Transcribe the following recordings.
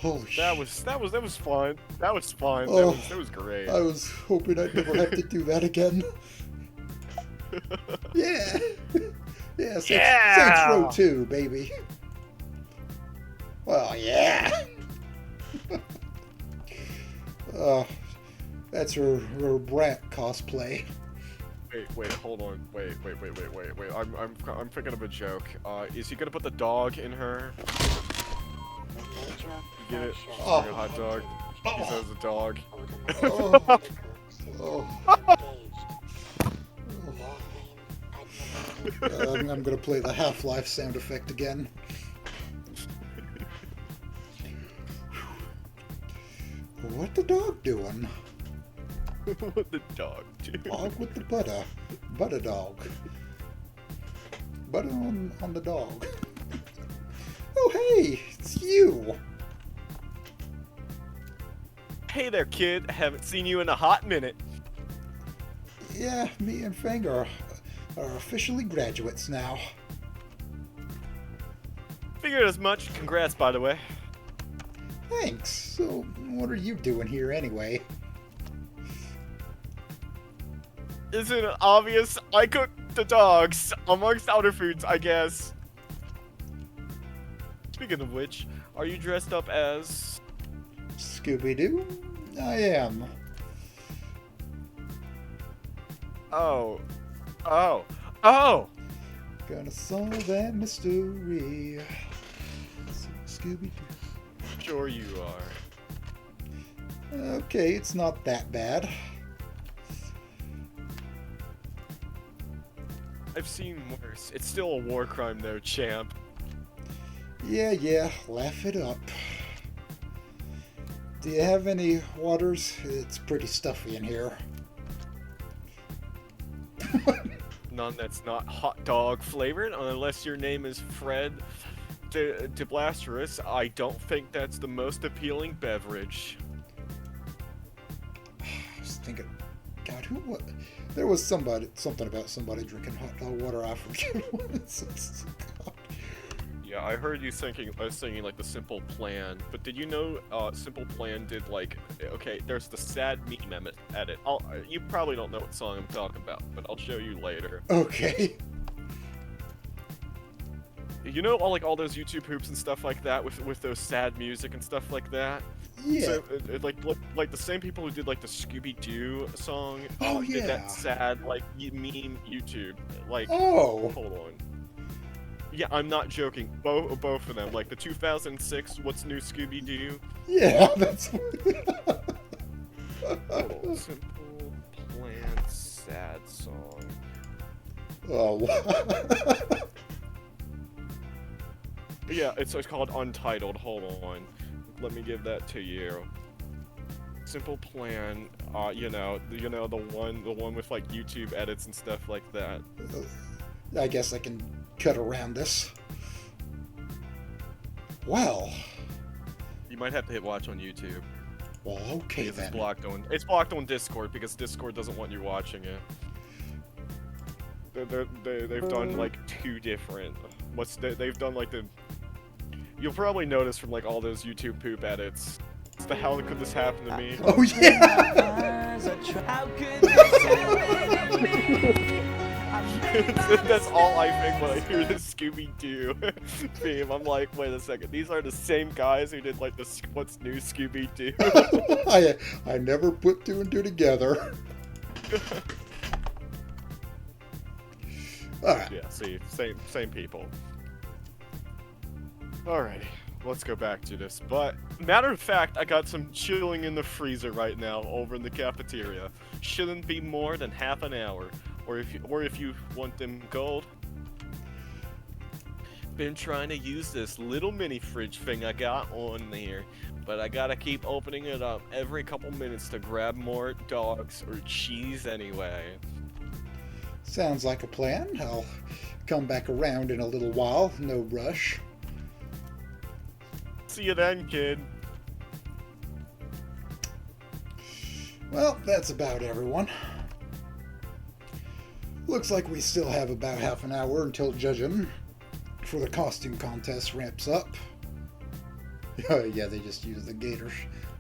Holy That was fun. That was fun. Oh, That was great. I was hoping I'd never have to do that again. Yeah! Yeah, Saints Row Yeah. 2, baby. Well, yeah! uh, that's her brat cosplay. Wait, hold on. Wait. I'm thinking of a joke. Is he gonna put the dog in her? You get it? She's Oh. a hot dog. He says a dog. Oh. Oh. I'm gonna play the Half-Life sound effect again. What the dog doing? What the dog do? Dog with the butter. Butter dog. Butter on the dog. Oh, hey! It's you! Hey there, kid. Haven't seen you in a hot minute. Yeah, me and Fang are officially graduates now. Figured as much. Congrats, by the way. Thanks. So, what are you doing here anyway? Isn't it obvious? I cook the dogs, amongst other foods, I guess. Speaking of which, are you dressed up as... Scooby-Doo? I am. Oh. Gonna solve that mystery. Scooby-Doo. Sure you are. Okay, it's not that bad. I've seen worse. It's still a war crime though, champ. Yeah, laugh it up. Do you have any waters? It's pretty stuffy in here. None that's not hot dog flavored, unless your name is Fred de Blasterus. I don't think that's the most appealing beverage. I was thinking, God, what? There was something about somebody drinking hot dog water. I forget what it's. God. Yeah, I heard you singing like the Simple Plan, but did you know Simple Plan did like, okay, there's the sad meme at it. You probably don't know what song I'm talking about, but I'll show you later. Okay. You know all those YouTube hoops and stuff like that with those sad music and stuff like that? Yeah. So like the same people who did like the Scooby-Doo song Oh did yeah. that sad like meme YouTube. Like Oh. hold on. Yeah, I'm not joking. Both of them, like the 2006 What's New Scooby-Doo. Yeah, that's. Oh, Simple Plan sad song. Oh. Yeah, it's called Untitled. Hold on, let me give that to you. Simple Plan. You know the one with like YouTube edits and stuff like that. I guess I can cut around this. Well. You might have to hit watch on YouTube. Well, okay Because then. it's blocked on Discord because Discord doesn't want you watching it. They've done like two different. They've done like the. You'll probably notice from like all those YouTube poop edits. It's the how could this happen to me? Oh yeah. That's all I think when I hear the Scooby-Doo theme. I'm like, wait a second, these are the same guys who did like the What's New Scooby-Doo. I never put two and two together. Alright. Yeah, see, same people. Alrighty, let's go back to this. But matter of fact, I got some chilling in the freezer right now over in the cafeteria. Shouldn't be more than half an hour. Or if you want them cold. Been trying to use this little mini fridge thing I got on there, but I gotta keep opening it up every couple minutes to grab more dogs or cheese anyway. Sounds like a plan. I'll come back around in a little while. No rush. See you then, kid. Well, that's about everyone. Looks like we still have about half an hour until judging before the costume contest ramps up. Yeah, they just use the Gators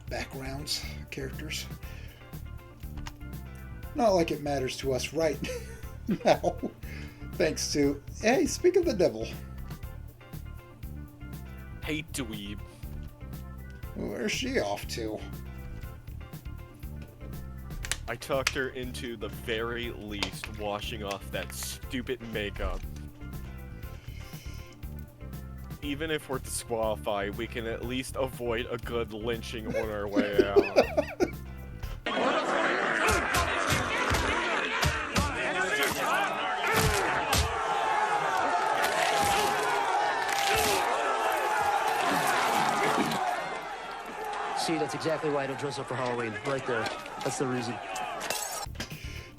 backgrounds, characters. Not like it matters to us right now. Thanks to... Hey, speak of the devil. Hey, dweeb. Where's she off to? I tucked her into the very least washing off that stupid makeup. Even if we're disqualified, we can at least avoid a good lynching on our way out. See, that's exactly why I don't dress up for Halloween. Right there. That's the reason.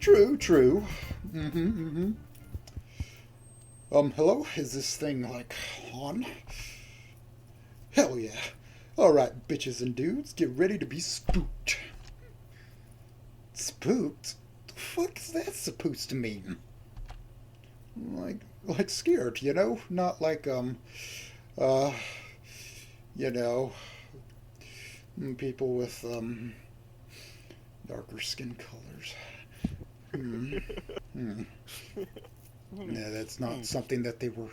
True, true. Hello? Is this thing, like, on? Hell yeah. Alright, bitches and dudes, get ready to be spooked. Spooked? The fuck is that supposed to mean? Like scared, you know? Not like, you know, people with, darker skin colors. Yeah, that's not something that they were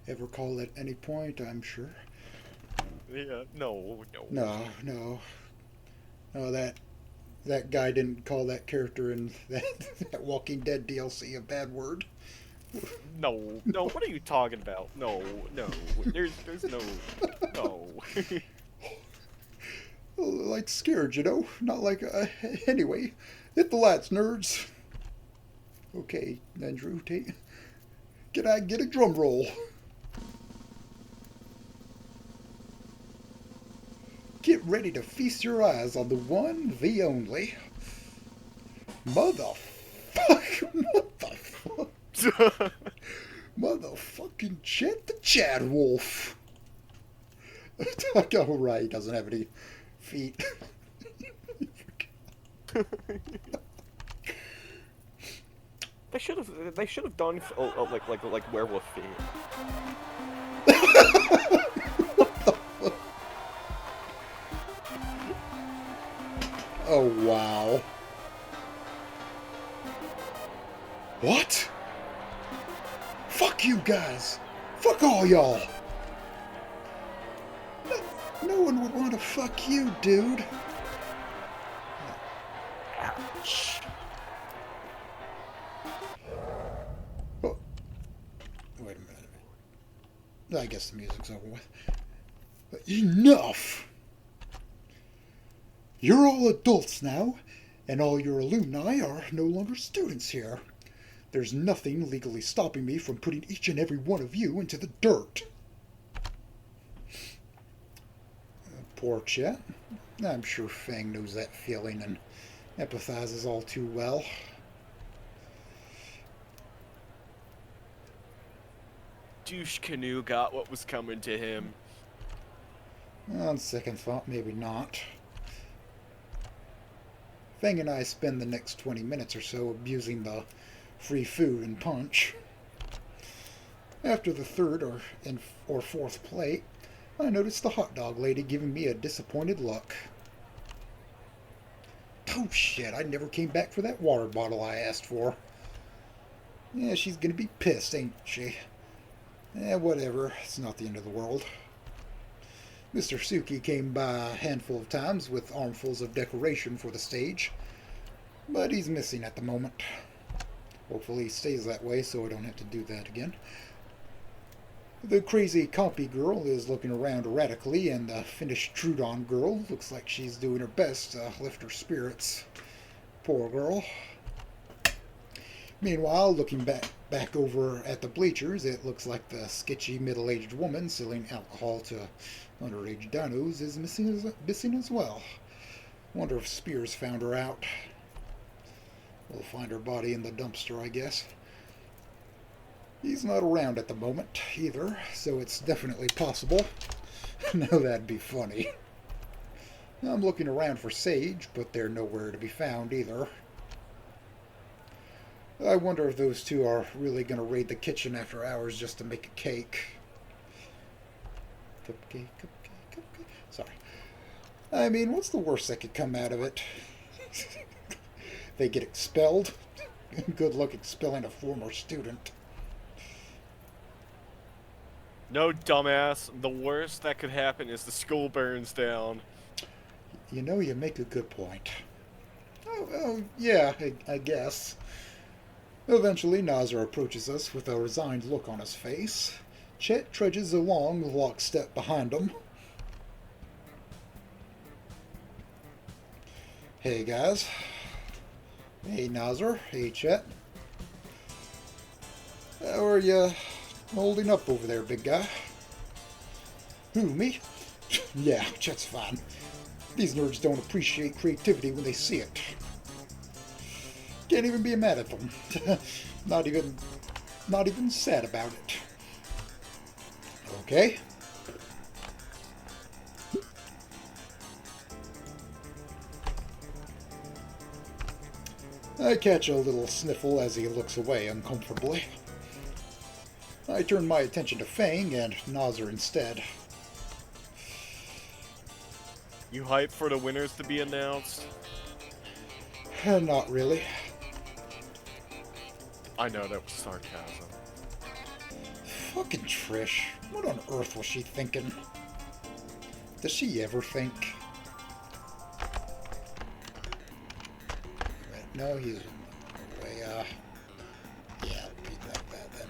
ever called at any point, I'm sure. Yeah, no. No, that guy didn't call that character in that Walking Dead DLC a bad word. No, what are you talking about? No, there's no. Like scared, you know? Not like, anyway, hit the lights, nerds. Okay, Andrew, can I get a drum roll? Get ready to feast your eyes on the one, the only. Motherfuck. Motherfucking Chet the Chad Wolf. Oh, right, he doesn't have any feet. They should have done like werewolf feet. Oh wow. What? Fuck you guys. Fuck all y'all. No one would want to fuck you, dude. Ouch. Oh. Wait a minute. I guess the music's over with. But enough! You're all adults now, and all your alumni are no longer students here. There's nothing legally stopping me from putting each and every one of you into the dirt. Poor Chet. I'm sure Fang knows that feeling and empathizes all too well. Douche Canoe got what was coming to him. On second thought, maybe not. Fang and I spend the next 20 minutes or so abusing the free food and punch. After the third or fourth plate, I noticed the hot dog lady giving me a disappointed look. Oh shit, I never came back for that water bottle I asked for. Yeah, she's gonna be pissed, ain't she? Whatever, it's not the end of the world. Mr. Suki came by a handful of times with armfuls of decoration for the stage, but he's missing at the moment. Hopefully he stays that way so I don't have to do that again. The crazy compy girl is looking around erratically, and the Finnish Trudon girl looks like she's doing her best to lift her spirits. Poor girl. Meanwhile, looking back over at the bleachers, it looks like the sketchy middle-aged woman selling alcohol to underage dinos is missing as well. Wonder if Spears found her out. We'll find her body in the dumpster, I guess. He's not around at the moment, either, so it's definitely possible. Now that'd be funny. I'm looking around for Sage, but they're nowhere to be found, either. I wonder if those two are really going to raid the kitchen after hours just to make a cake. Cupcake, cupcake, Sorry. I mean, what's the worst that could come out of it? They get expelled. Good luck expelling a former student. No, dumbass. The worst that could happen is the school burns down. You know, you make a good point. Oh yeah, I guess. Eventually, Nazar approaches us with a resigned look on his face. Chet trudges along lockstep behind him. Hey guys. Hey Nazar. Hey Chet. How are you holding up over there, big guy? Who, me? Yeah, Chet's fine. These nerds don't appreciate creativity when they see it. Can't even be mad at them. Not even sad about it. Okay. I catch a little sniffle as he looks away uncomfortably. I turn my attention to Fang and Nazar instead. You hype for the winners to be announced? Not really. I know that was sarcasm. Fucking Trish. What on earth was she thinking? Does she ever think? No, he's way, yeah, be that bad then.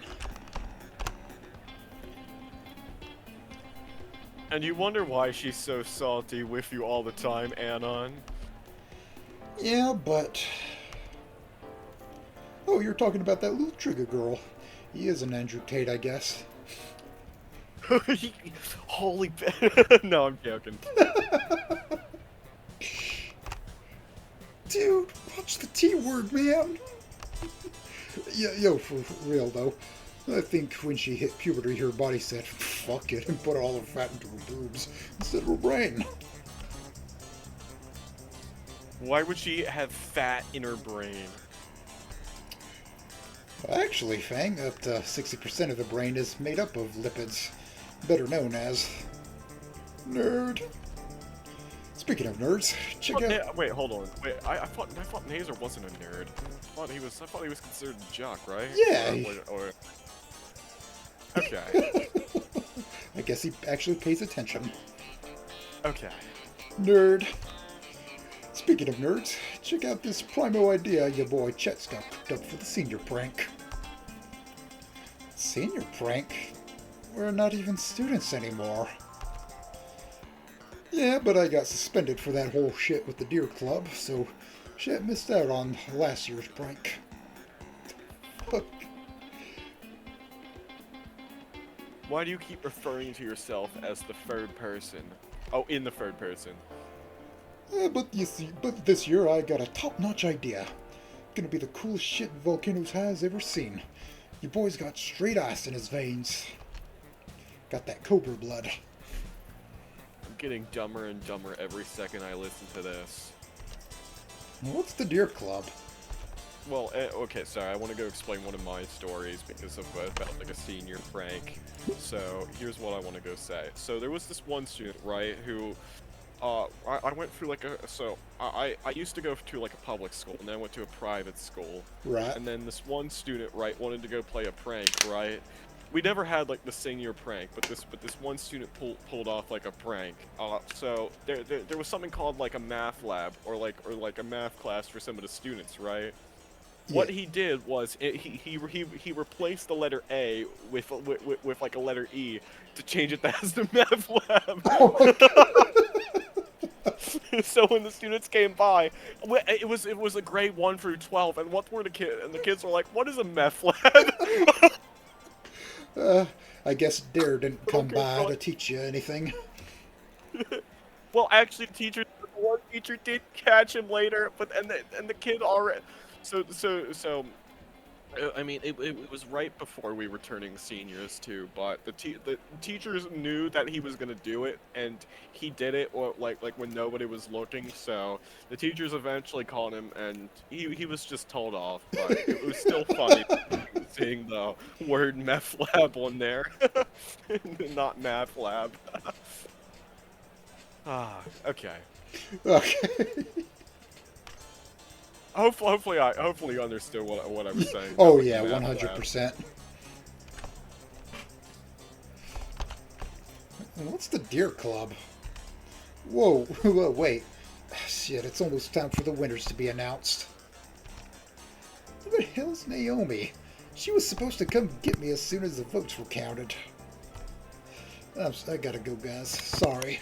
And you wonder why she's so salty with you all the time, Anon? Yeah, but... Oh, you're talking about that little trigger girl. He is an Andrew Tate, I guess. Holy... No, I'm joking. Dude, watch the T-word, man! Yo, for real, though. I think when she hit puberty, her body said, fuck it, and put all her fat into her boobs instead of her brain. Why would she have fat in her brain? Actually, Fang, up to 60% of the brain is made up of lipids, better known as... nerd. Speaking of nerds, check out... Wait, hold on. Wait, I thought Nazer wasn't a nerd. I thought he was considered a jock, right? Yeah. Okay. I guess he actually pays attention. Okay. Nerd. Speaking of nerds, check out this primo idea your boy Chet's got cooked up for the senior prank. Senior prank? We're not even students anymore. Yeah, but I got suspended for that whole shit with the Deer Club, so Chet missed out on last year's prank. Fuck. Why do you keep referring to yourself as the third person? Oh, in the third person. But this year I got a top-notch idea. Gonna be the coolest shit Volcanoes has ever seen. Your boy's got straight ice in his veins. Got that cobra blood. I'm getting dumber and dumber every second I listen to this. What's the Deer Club? Well, okay, sorry, I want to go explain one of my stories because of about like a senior prank. So here's what I want to go say. So there was this one student, right, who I went through like I used to go to like a public school and then I went to a private school. Right. And then this one student, right, wanted to go play a prank, right? We never had like the senior prank, but this one student pulled off like a prank. So there was something called like a math lab or like a math class for some of the students, right? Yeah. What he did was he replaced the letter A with like a letter E to change it as the math lab. Oh my God. So when the students came by, it was a grade 1 through 12, and what were the kids were like, "What is a meth lab?" I guess Dare didn't come Okay, by well- to teach you anything. Well, actually, one teacher did catch him later, but and the kid already. So I mean, it was right before we were turning seniors too, but the teachers knew that he was gonna do it, and he did it, or like when nobody was looking. So the teachers eventually caught him, and he was just told off. But it was still funny seeing the word meth lab on there, not math lab. Okay. Okay. Hopefully you understood what I was saying. Oh about the yeah, map 100%. What's the Deer Club? Whoa, whoa, wait. Shit, it's almost time for the winners to be announced. Who the hell's Naomi? She was supposed to come get me as soon as the votes were counted. I gotta go, guys. Sorry.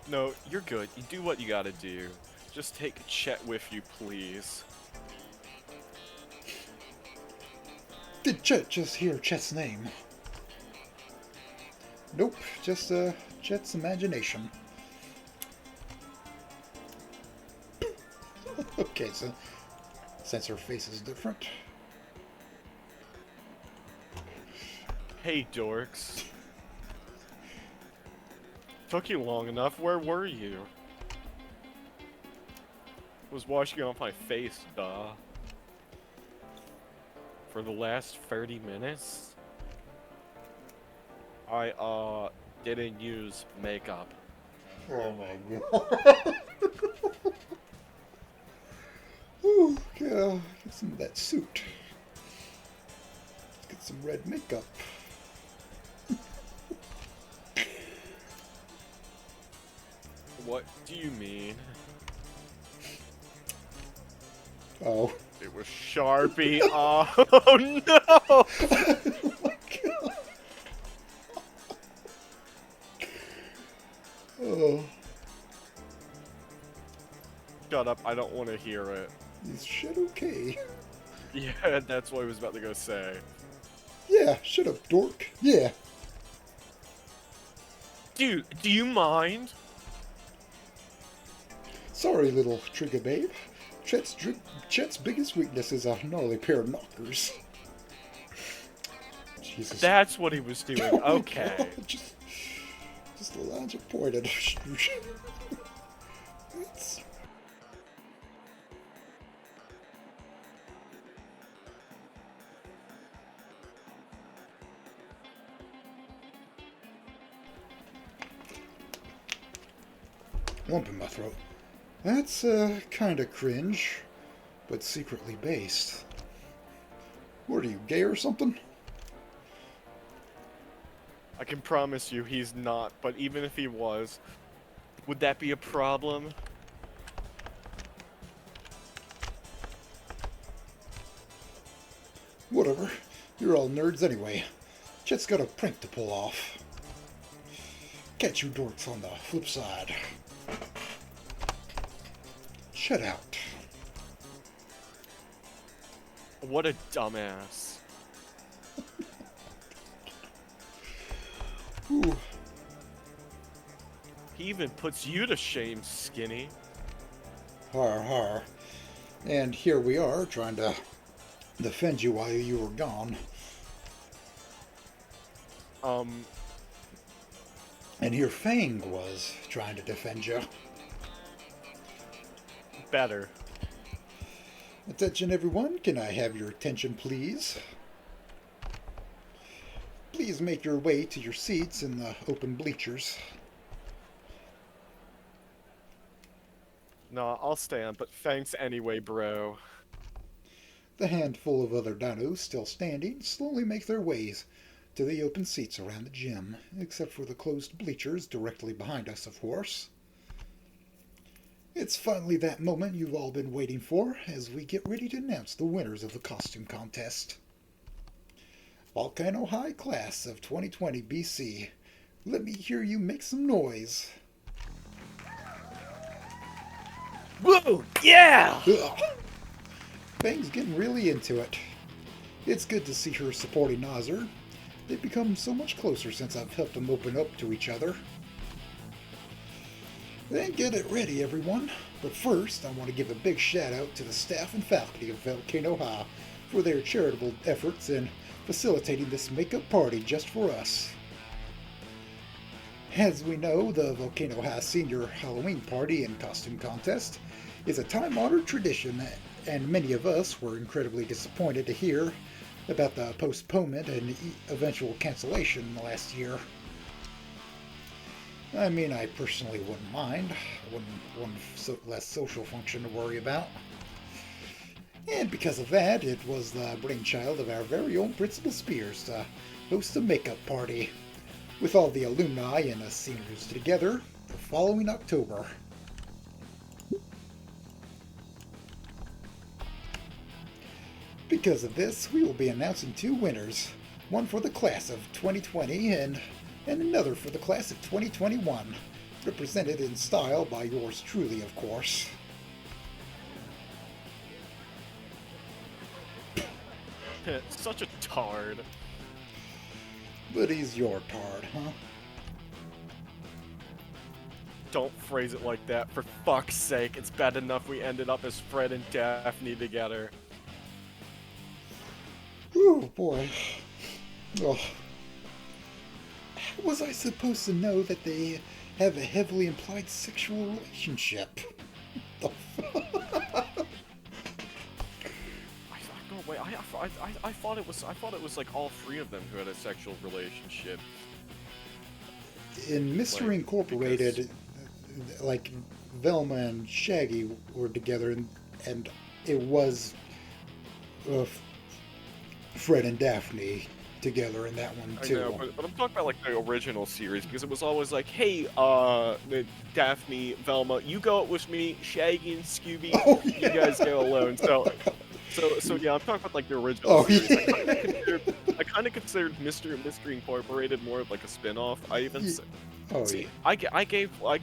No, you're good. You do what you gotta do. Just take Chet with you, please. Did Chet just hear Chet's name? Nope, just Chet's imagination. Okay, so since her face is different. Hey, dorks. Took you long enough. Where were you? Was washing off my face, duh. For the last 30 minutes? I, didn't use makeup. Oh my god. Ooh, God. Get some of that suit. Get some red makeup. What do you mean? Oh. It was Sharpie. Oh no! Oh my god. Oh. Shut up, I don't want to hear it. Is shit okay? Yeah, that's what I was about to go say. Yeah, shut up, dork. Yeah. Dude, do you mind? Sorry, little trigger babe. Chet's biggest weakness is a gnarly pair of knockers. Jesus. That's what he was doing. Oh my Okay. God, just the lines are pointed. It's... lump in my throat. That's kind of cringe, but secretly based. What are you, gay or something? I can promise you he's not, but even if he was, would that be a problem? Whatever. You're all nerds anyway. Chet's got a prank to pull off. Catch you dorks on the flip side. Shut out. What a dumbass. Ooh. He even puts you to shame, Skinny. Har har. And here we are, trying to defend you while you were gone. And here Fang was trying to defend you. Better. Attention everyone, can I have your attention please? Please make your way to your seats in the open bleachers. Nah, I'll stand, but thanks anyway, bro. The handful of other dinos still standing slowly make their ways to the open seats around the gym, except for the closed bleachers directly behind us, of course. It's finally that moment you've all been waiting for as we get ready to announce the winners of the costume contest. Volcano High Class of 2020 BC. Let me hear you make some noise. Whoa! Yeah! Ugh. Fang's getting really into it. It's good to see her supporting Ozzer. They've become so much closer since I've helped them open up to each other. Then get it ready, everyone. But first, I want to give a big shout out to the staff and faculty of Volcano High for their charitable efforts in facilitating this makeup party just for us. As we know, the Volcano High Senior Halloween Party and Costume Contest is a time-honored tradition, and many of us were incredibly disappointed to hear about the postponement and eventual cancellation last year. I mean, I personally wouldn't mind. One less social function to worry about. And because of that, it was the brainchild of our very own Principal Spears to host a makeup party with all the alumni and us seniors together the following October. Because of this, we will be announcing 2 winners, one for the class of 2020 and another for the class of 2021, represented in style by yours truly, of course. Such a tard. But he's your tard, huh? Don't phrase it like that, for fuck's sake. It's bad enough we ended up as Fred and Daphne together. Oh boy. Oh. How was I supposed to know that they have a heavily implied sexual relationship? The fuck? I thought it was like all 3 of them who had a sexual relationship. In Mystery Like, Incorporated, like Velma and Shaggy were together, and it was Fred and Daphne together in that one too. I know, but I'm talking about like the original series because it was always like, hey, Daphne, Velma, you go out with me, Shaggy and Scooby, Oh, yeah. you guys go alone. So yeah, I'm talking about like the original series. Yeah. I kind of considered Mystery Incorporated more of like a spin-off. I even Oh see. yeah. I gave What's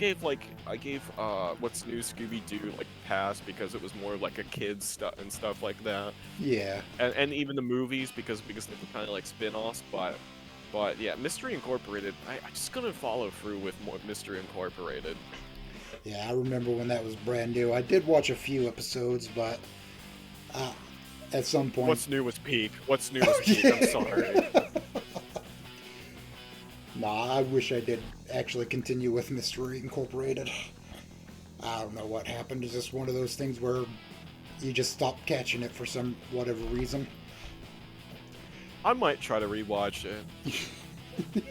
New Scooby-Doo like pass because it was more like a kids stuff and stuff like that. Yeah. And even the movies because they were kind of like spin-offs, but yeah, Mystery Incorporated. I just couldn't follow through with more Mystery Incorporated. Yeah, I remember when that was brand new. I did watch a few episodes, but at some point. What's New was peak. What's New was peak. I'm sorry. Nah, I wish I did actually continue with Mystery Incorporated. I don't know what happened. It's just one of those things where you just stop catching it for some whatever reason. I might try to rewatch it.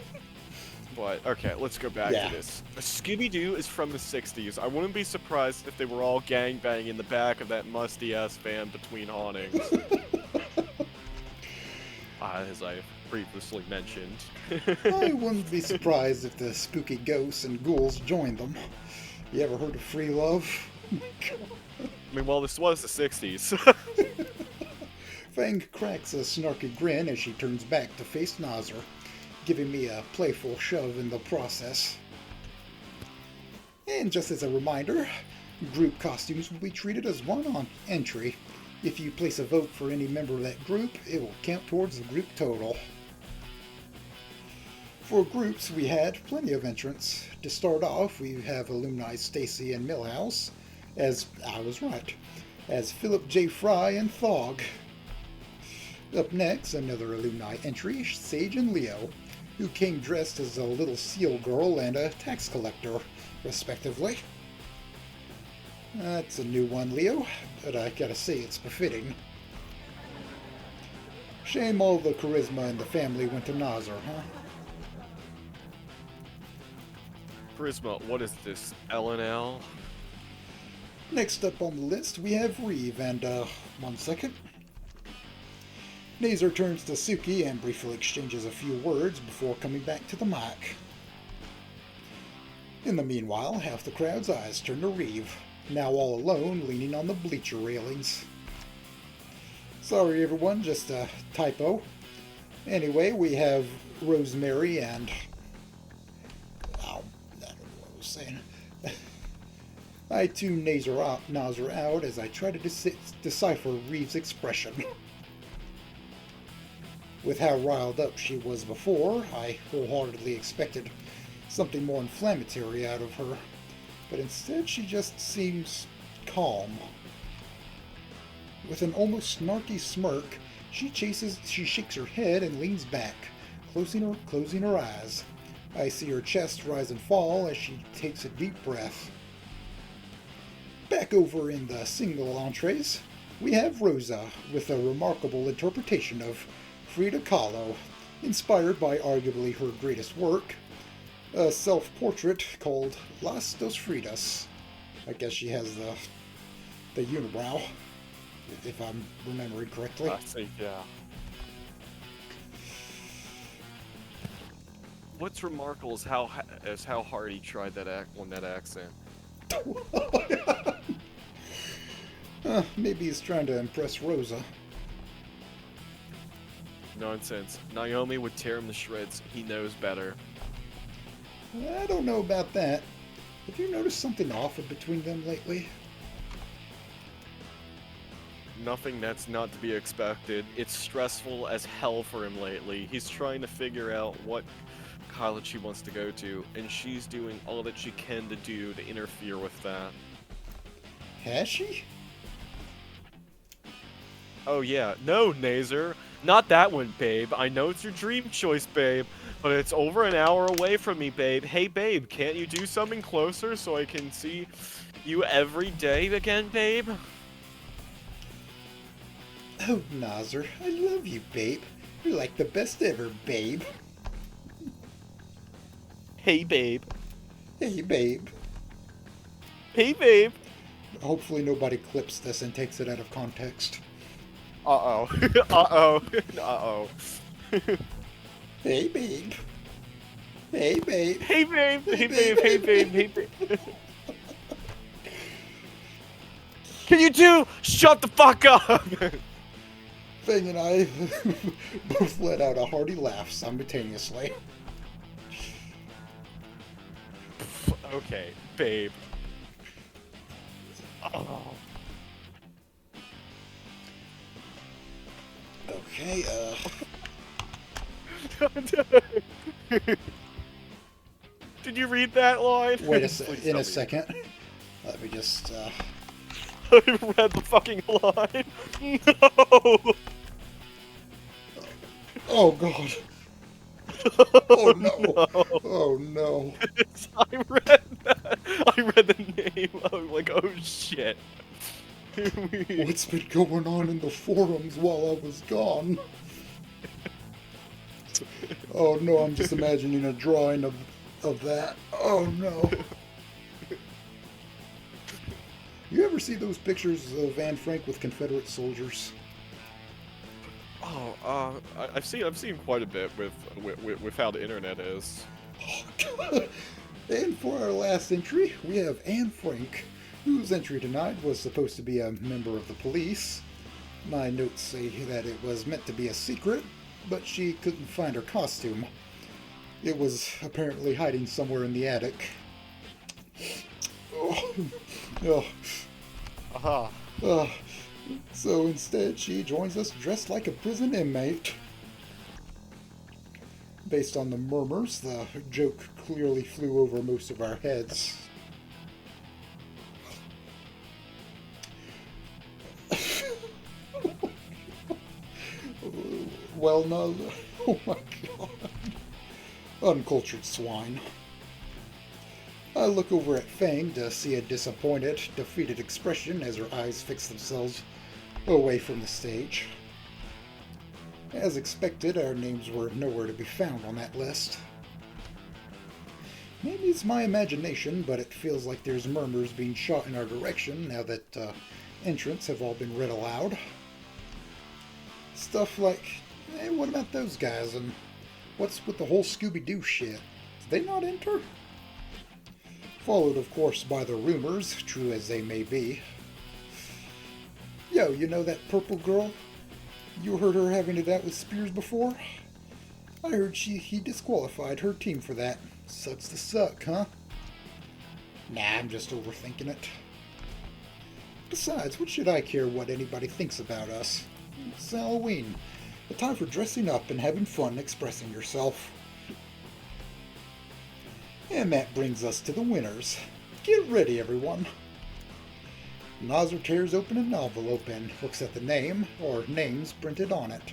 But, okay, let's go back to this. Scooby-Doo is from the 60s. I wouldn't be surprised if they were all gangbanging in the back of that musty-ass van between awnings. As I previously mentioned. I wouldn't be surprised if the spooky ghosts and ghouls joined them. You ever heard of free love? I mean, well, this was the 60s. Fang cracks a snarky grin as she turns back to face Nazar, giving me a playful shove in the process. And just as a reminder, group costumes will be treated as one on entry. If you place a vote for any member of that group, it will count towards the group total. For groups, we had plenty of entrants. To start off, we have alumni Stacy and Millhouse, as I was right, as Philip J. Fry and Thog. Up next, another alumni entry, Sage and Leo, who came dressed as a little seal girl and a tax collector, respectively. That's a new one, Leo, but I gotta say it's befitting. Shame all the charisma in the family went to Nazar, huh? Charisma, what is this? L&L? Next up on the list, we have Reeve, and, 1 second. Nazar turns to Suki and briefly exchanges a few words before coming back to the mic. In the meanwhile, half the crowd's eyes turn to Reeve, now all alone, leaning on the bleacher railings. Sorry everyone, just a typo. Anyway, we have Rosemary and... Oh, I don't know what I was saying. I tune Nazar out as I try to decipher Reeve's expression. With how riled up she was before, I wholeheartedly expected something more inflammatory out of her, but instead she just seems calm. With an almost snarky smirk, she shakes her head and leans back, closing her eyes. I see her chest rise and fall as she takes a deep breath. Back over in the single entrees, we have Rosa with a remarkable interpretation of Frida Kahlo, inspired by arguably her greatest work, a self-portrait called Las Dos Fritas. I guess she has the unibrow, if I'm remembering correctly. I think, yeah. What's remarkable is how hard he tried that on that accent. Maybe he's trying to impress Rosa. Nonsense. Naomi would tear him to shreds. He knows better. I don't know about that. Have you noticed something off between them lately? Nothing that's not to be expected. It's stressful as hell for him lately. He's trying to figure out what college she wants to go to, and she's doing all that she can to do to interfere with that. Has she? Oh yeah, no, Nazer. Not that one, babe. I know it's your dream choice, babe, but it's over an hour away from me, babe. Hey, babe, can't you do something closer so I can see you every day again, babe? Oh, Nazar, I love you, babe. You're like the best ever, babe. Hey, babe. Hey, babe. Hey, babe. Hopefully nobody clips this and takes it out of context. Uh-oh. Uh-oh. Uh-oh. Hey, babe. Hey, babe. Hey, babe. Hey, babe. Hey, babe. Hey, babe. Can you two shut the fuck up? Fang and I both let out a hearty laugh simultaneously. Okay, babe. Oh. Okay, Did you read that line? wait a Please in tell a me. second. Let me just, I read the fucking line. No. Oh, God. Oh, no. No. Oh, no. I read that. I read the name. I was like, oh shit. What's been going on in the forums while I was gone? Oh, no, I'm just imagining a drawing of that. Oh, no. You ever see those pictures of Anne Frank with Confederate soldiers? Oh, I've seen quite a bit with how the internet is. And for our last entry, we have Anne Frank, whose entry tonight was supposed to be a member of the police. My notes say that it was meant to be a secret, but she couldn't find her costume. It was apparently hiding somewhere in the attic. Oh, oh. Aha. So instead, she joins us dressed like a prison inmate. Based on the murmurs, the joke clearly flew over most of our heads. Well, no. Oh my god. Uncultured swine. I look over at Fang to see a disappointed, defeated expression as her eyes fix themselves away from the stage. As expected, our names were nowhere to be found on that list. Maybe it's my imagination, but it feels like there's murmurs being shot in our direction now that entrants have all been read aloud. Stuff like, hey, what about those guys, and what's with the whole Scooby-Doo shit? Did they not enter? Followed, of course, by the rumors, true as they may be. Yo, you know that purple girl? You heard her having it out with Spears before? I heard he disqualified her team for that. Sucks to suck, huh? Nah, I'm just overthinking it. Besides, what should I care what anybody thinks about us? It's Halloween. A time for dressing up and having fun expressing yourself. And that brings us to the winners. Get ready, everyone. Nazar tears open an envelope and looks at the name, or names, printed on it.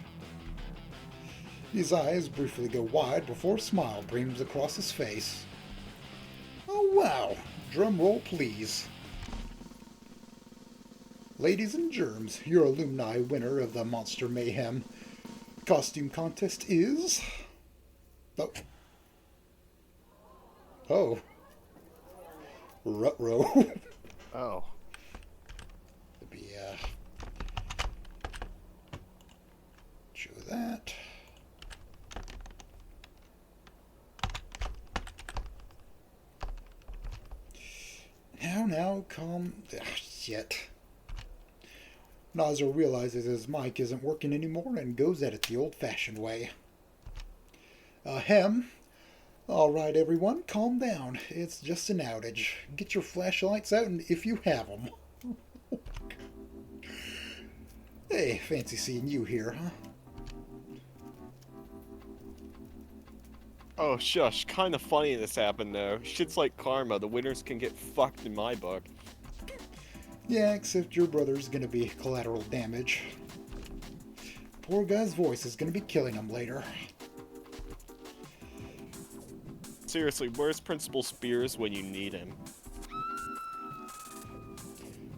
His eyes briefly go wide before a smile beams across his face. Oh wow! Drum roll, please. Ladies and germs, your alumni winner of the Monster Mayhem costume contest is... Oh. Oh. Ruh-roh. Oh. It'd be, show that. Now, calm. Ah, shit. Nazar realizes his mic isn't working anymore and goes at it the old-fashioned way. Ahem. Alright, everyone, calm down. It's just an outage. Get your flashlights out and if you have them. Hey, fancy seeing you here, huh? Oh, shush. Kind of funny this happened, though. Shit's like karma. The winners can get fucked in my book. Yeah, except your brother's gonna be collateral damage. Poor guy's voice is gonna be killing him later. Seriously, where's Principal Spears when you need him?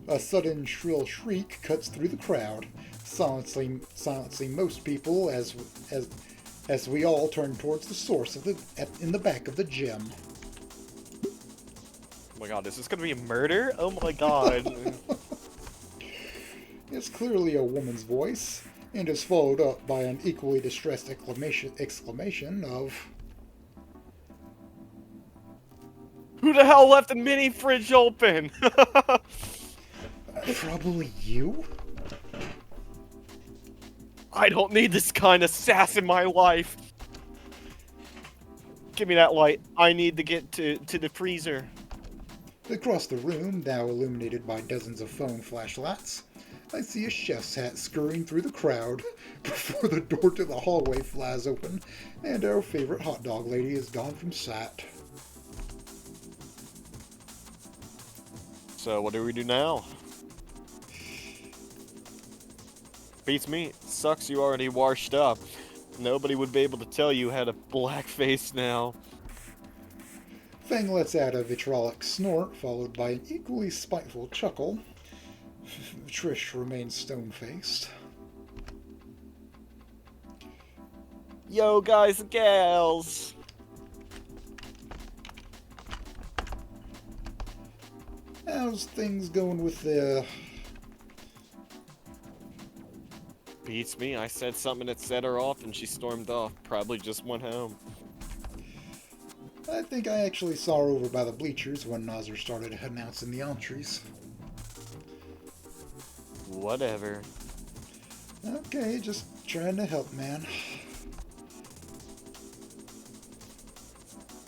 A sudden shrill shriek cuts through the crowd, silencing most people as we all turn towards the source of in the back of the gym. Oh my god, is this gonna be a murder? Oh my god. It's clearly a woman's voice, and is followed up by an equally distressed exclamation of... Who the hell left the mini fridge open? Probably you? I don't need this kind of sass in my life. Give me that light. I need to get to the freezer. Across the room, now illuminated by dozens of phone flashlights, I see a chef's hat scurrying through the crowd before the door to the hallway flies open, and our favorite hot dog lady is gone from sight. So what do we do now? Beats me. Sucks you already washed up. Nobody would be able to tell you had a black face now. Fang lets out a vitriolic snort, followed by an equally spiteful chuckle. Trish remains stone-faced. Yo, guys and gals! How's things going with the... Beats me. I said something that set her off and she stormed off. Probably just went home. I think I actually saw her over by the bleachers when Nazar started announcing the entries. Whatever. Okay, just trying to help, man.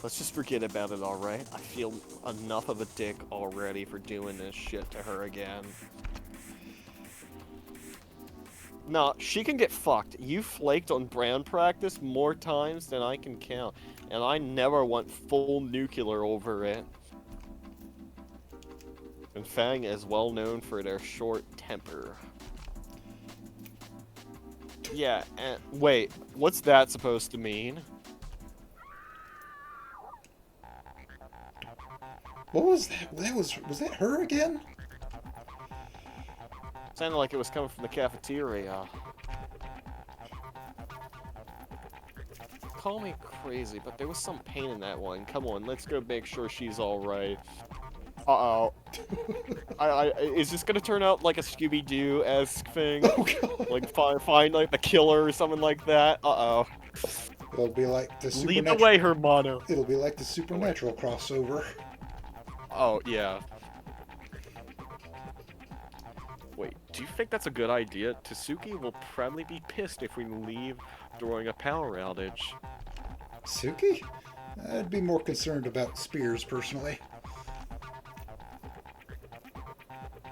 Let's just forget about it, alright? I feel enough of a dick already for doing this shit to her again. No, she can get fucked. You flaked on brand practice more times than I can count. And I never went full nuclear over it. And Fang is well known for their short temper. Yeah, and wait, what's that supposed to mean? What was that? Was that her again? Sounded like it was coming from the cafeteria. Call me crazy, but there was some pain in that one. Come on, let's go make sure she's alright. Uh-oh. Is this gonna turn out like a Scooby-Doo-esque thing? Oh, God. Like, find like, the killer or something like that? Uh-oh. It'll be like the Lead supernatural... the way, Hermano. It'll be like the supernatural crossover. Oh, yeah. Wait, do you think that's a good idea? Tsuki will probably be pissed if we leave during a power outage. Suki? I'd be more concerned about Spears, personally.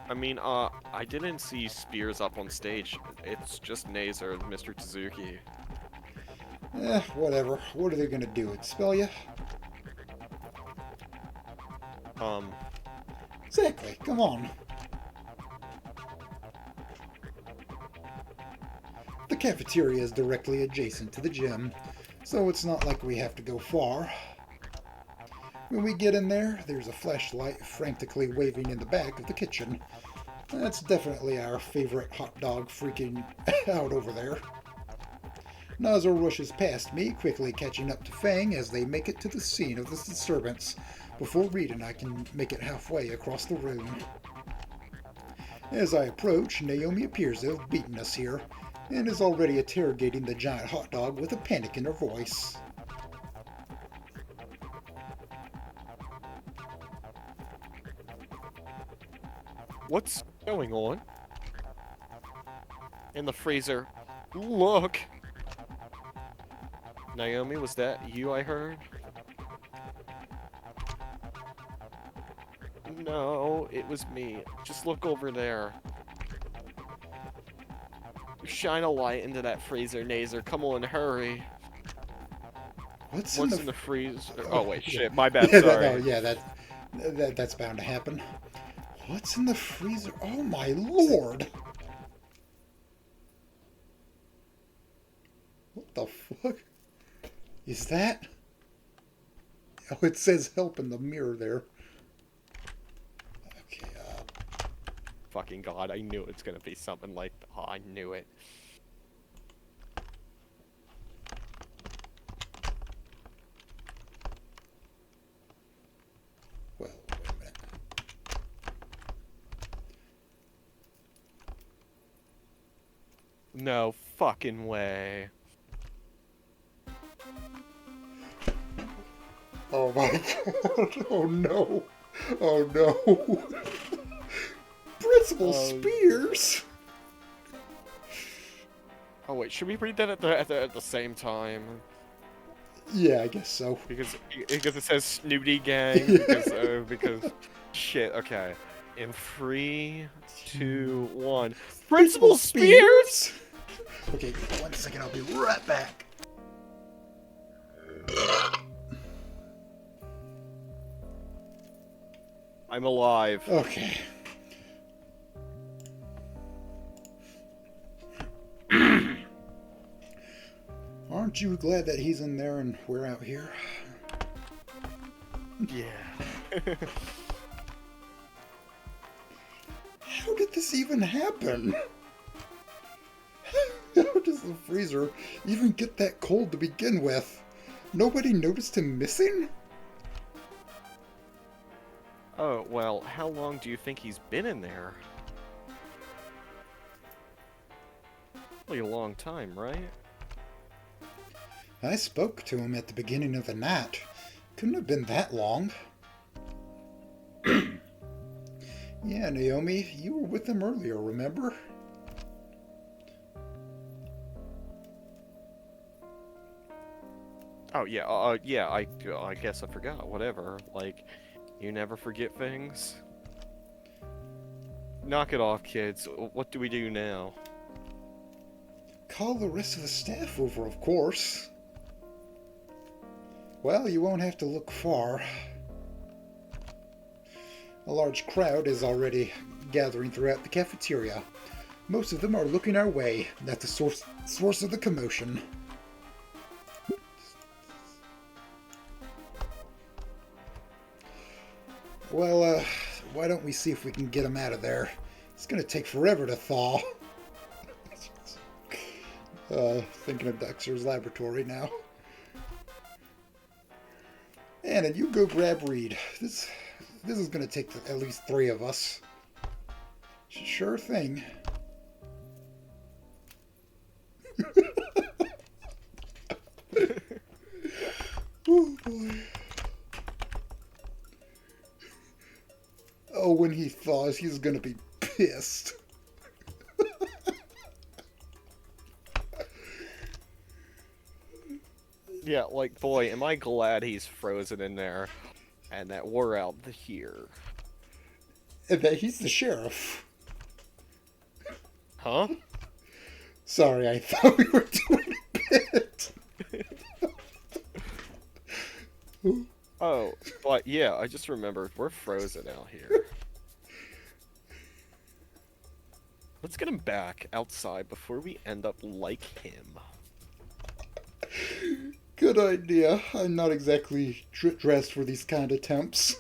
I mean, I didn't see Spears up on stage. It's just Nazer and Mr. Tsuki. Whatever. What are they gonna do? Expel you? Exactly. Come on. The cafeteria is directly adjacent to the gym, so it's not like we have to go far. When we get in there, there's a flashlight frantically waving in the back of the kitchen. That's definitely our favorite hot dog freaking out over there. Nozzle rushes past me, quickly catching up to Fang as they make it to the scene of this disturbance. Before Reed and I can make it halfway across the room. As I approach, Naomi appears to have beaten us here, and is already interrogating the giant hot dog with a panic in her voice. What's going on? In the freezer. Look! Naomi, was that you I heard? No, it was me. Just look over there. Shine a light into that freezer, Nazer. Come on, hurry. What's in in the the freezer? Oh, Oh wait, yeah. shit. My bad. Yeah, Sorry. that's bound to happen. What's in the freezer? Oh my lord! What the fuck is that? Oh, it says help in the mirror there. Okay, Fucking god, I knew it's gonna be something like. Oh, I knew it. well, wait a minute. No fucking way. Oh my god! Oh no! Oh no! Principal Spears! Oh wait, should we read that at the same time? Yeah, I guess so. Because it says Snooty Gang. Because shit. Okay. In 3, 2, 1. Principal Spears. Okay, 1 second. I'll be right back. I'm alive. Okay. Aren't you glad that he's in there and we're out here? Yeah. How did this even happen? How does the freezer even get that cold to begin with? Nobody noticed him missing? Oh, well, how long do you think he's been in there? Probably a long time, right? I spoke to him at the beginning of the night. Couldn't have been that long. Yeah, Naomi, you were with him earlier, remember? Oh, yeah, yeah, I guess I forgot, whatever. Like, you never forget things? Knock it off, kids. What do we do now? Call the rest of the staff over, of course. Well, you won't have to look far. A large crowd is already gathering throughout the cafeteria. Most of them are looking our way. That's the source of the commotion. Well, why don't we see if we can get him out of there? It's gonna take forever to thaw. Thinking of Dexter's laboratory now. Anna, you go grab Reed. This is gonna take at least 3 of us. Sure thing. Oh boy. Oh, when he thaws, he's gonna be pissed. Yeah, like, boy, am I glad he's frozen in there, and that we're out here. And that he's the sheriff. Huh? Sorry, I thought we were doing a bit. Oh, but yeah, I just remembered, we're frozen out here. Let's get him back outside before we end up like him. Good idea. I'm not exactly dressed for these kind of temps.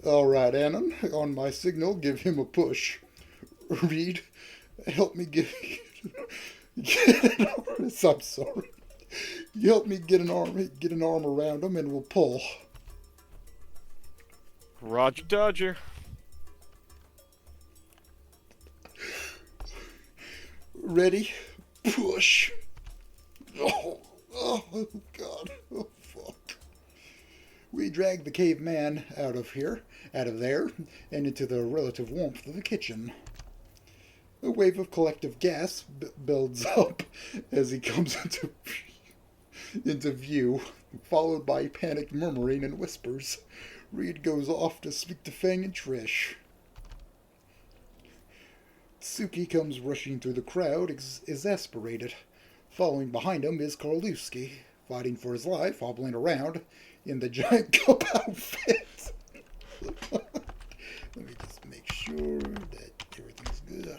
Alright, Annan. On my signal, give him a push. Reed, help me I'm sorry. You help me get an arm around him, and we'll pull. Roger Dodger. Ready? Push. Oh, God. Oh, fuck. We drag the caveman out of there, and into the relative warmth of the kitchen. A wave of collective gas builds up as he comes into view, followed by panicked murmuring and whispers. Reed goes off to speak to Fang and Trish. Suki comes rushing through the crowd, exasperated. Following behind him is Karlewski, fighting for his life, hobbling around in the giant cup outfit. Let me just make sure that everything's good.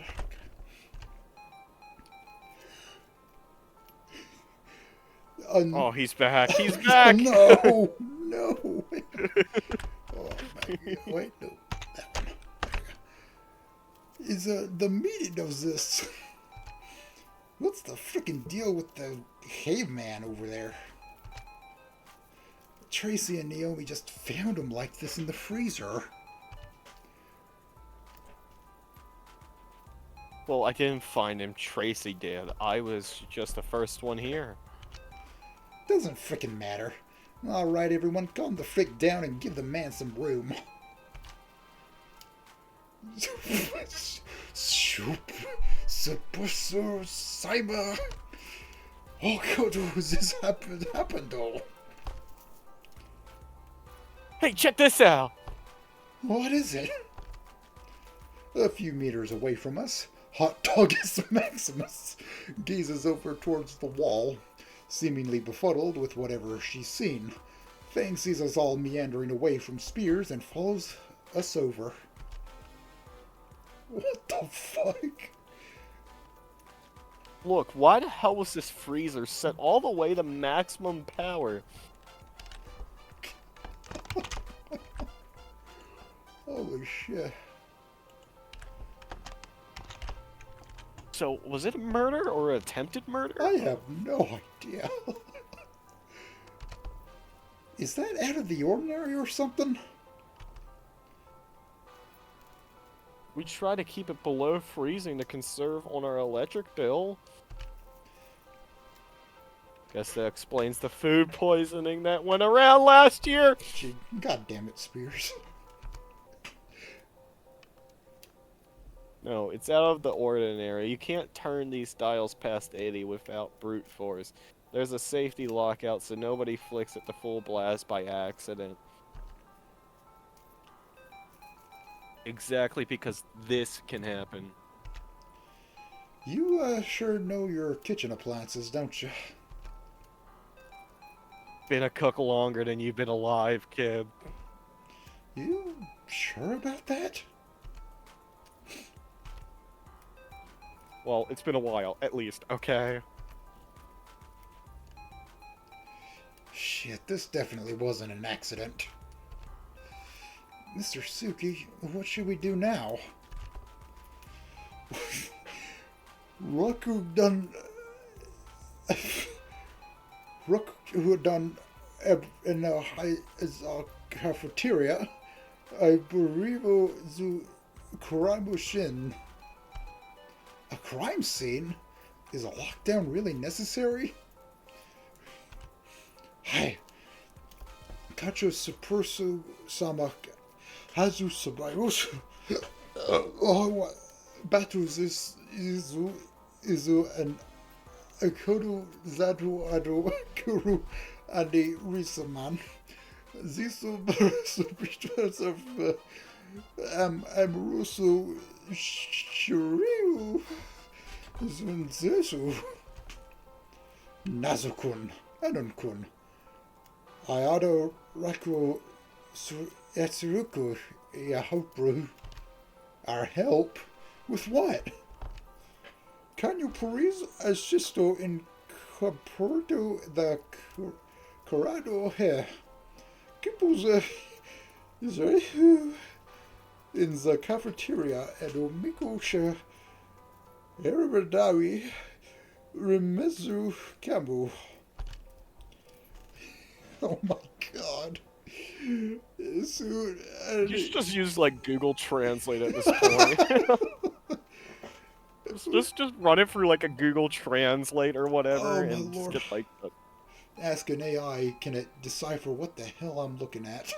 Oh, he's back. He's back. No. Oh, wait, no. That one. Is the meaning of this? What's the freaking deal with the caveman over there? Tracy and Naomi just found him like this in the freezer. Well, I didn't find him. Tracy did. I was just the first one here. Doesn't frickin' matter. Alright, everyone, calm the frick down and give the man some room. Super Cyber. Oh god, what was this happened though? Hey, check this out! What is it? A few meters away from us, Hot Doggus Maximus gazes over towards the wall, seemingly befuddled with whatever she's seen. Fang sees us all meandering away from spears and follows us over. What the fuck? Look, why the hell was this freezer set all the way to maximum power? Holy shit. So, was it a murder or an attempted murder? I have no idea. Is that out of the ordinary or something? We try to keep it below freezing to conserve on our electric bill. Guess that explains the food poisoning that went around last year. Gee, God damn it, Spears. No, it's out of the ordinary. You can't turn these dials past 80 without brute force. There's a safety lockout so nobody flicks at the full blast by accident. Exactly because this can happen. You sure know your kitchen appliances, don't you? Been a cook longer than you've been alive, kid. You sure about that? Well, it's been a while, at least, okay? Shit, this definitely wasn't an accident. Mr. Suki, what should we do now? Rokudan in a cafeteria. I believe the crime scene. A crime scene? Is a lockdown really necessary? Hi. Kacho Supersu Sama Hazu Sabayos. Oh, battles is an Akodo Zadu Ado Kuru Ade Risaman. Zisu Barasubitas of Amrusu Shuriu Zunzesu Nazukun Anunkun Ayado Raku Etsuruku Yahopru. Our help? With what? Can you please assist in Caporto the Corrado here? Kipos in the cafeteria at Omikosha Eribadawi Remezu Kamu. Oh my god. Soon, You should just use like Google Translate at this point. just run it through like a Google Translate or whatever, oh my and just lord. get like. Ask an AI, can it decipher what the hell I'm looking at?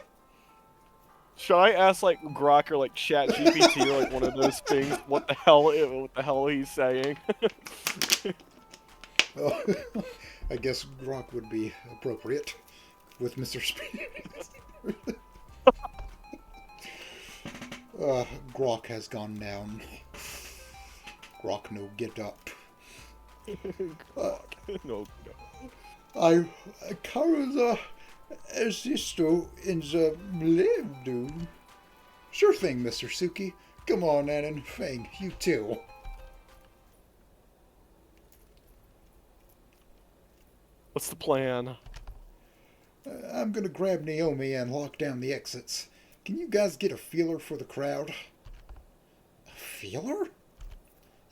Should I ask like Grok or like ChatGPT or like one of those things? What the hell he's saying? Oh, I guess Gronk would be appropriate with Mr. Speed. Grok has gone down. Grok no get up. No. I Karaza Esisto in the Mlevdu. Sure thing, Mr. Suki. Come on, Anan. Fang, you too. What's the plan? I'm gonna grab Naomi and lock down the exits. Can you guys get a feeler for the crowd? A feeler?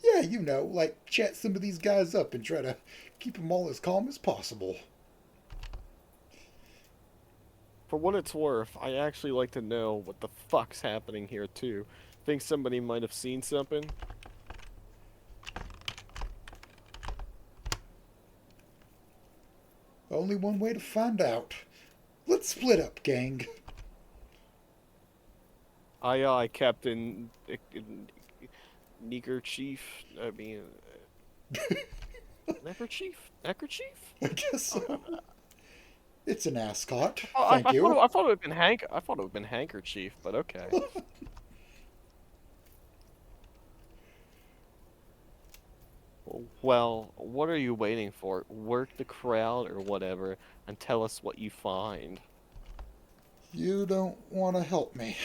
Yeah, you know, like chat some of these guys up and try to keep them all as calm as possible. For what it's worth, I actually like to know what the fuck's happening here too. Think somebody might have seen something? Only one way to find out. Let's split up, gang. Aye, Captain Neckerchief. I mean, Neckerchief? Neckerchief? I guess so. It's an ascot. Oh, Thank you. I thought it would have been I thought it would have been Handkerchief, but okay. Well, what are you waiting for? Work the crowd or whatever, and tell us what you find. You don't want to help me.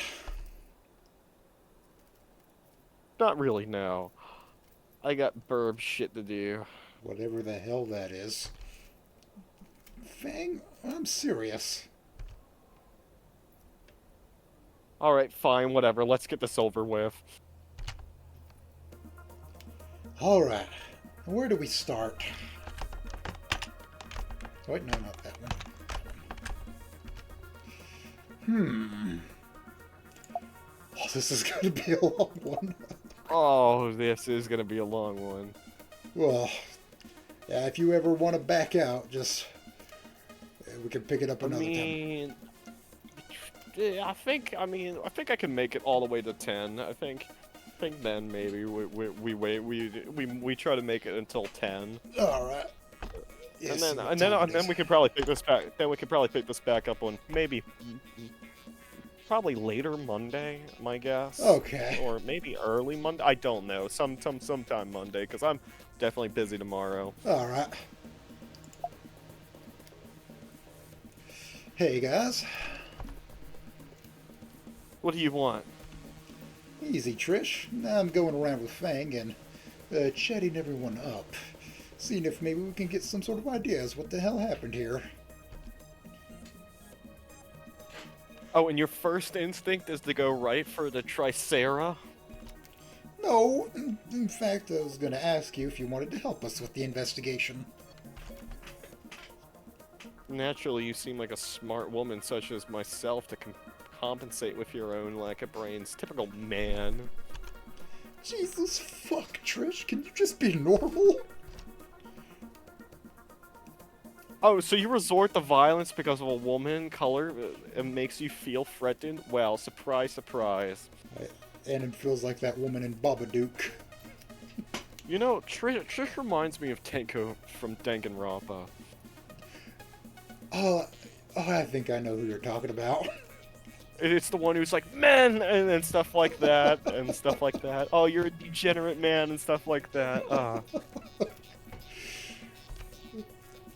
Not really, no. I got burb shit to do. Whatever the hell that is. Fang, I'm serious. Alright, fine, whatever. Let's get this over with. Alright. Where do we start? Oh, wait, no, not that one. Oh, this is going to be a long one. Oh, this is gonna be a long one. Well, yeah, if you ever want to back out, just... we can pick it up another time. Yeah, I think I can make it all the way to 10. I think then maybe we try to make it until 10. All right. Yeah, and then we can probably pick this back. Then we can probably pick this back up on maybe probably later Monday, my guess. Okay. Or maybe early Monday. I don't know. Sometime Monday, because I'm definitely busy tomorrow. All right. Hey guys. What do you want? Easy, Trish. I'm going around with Fang and chatting everyone up. Seeing if maybe we can get some sort of ideas what the hell happened here. Oh, and your first instinct is to go right for the Tricera? No, in fact, I was going to ask you if you wanted to help us with the investigation. Naturally, you seem like a smart woman such as myself to compensate with your own lack of brains. Typical man. Jesus fuck, Trish, can you just be normal? Oh, so you resort to violence because of a woman color and makes you feel threatened? Well, surprise, surprise. And it feels like that woman in Babadook. You know, Trish reminds me of Tenko from Danganronpa. Oh, I think I know who you're talking about. It's the one who's like, men, and stuff like that, and stuff like that. Oh, you're a degenerate man, and stuff like that.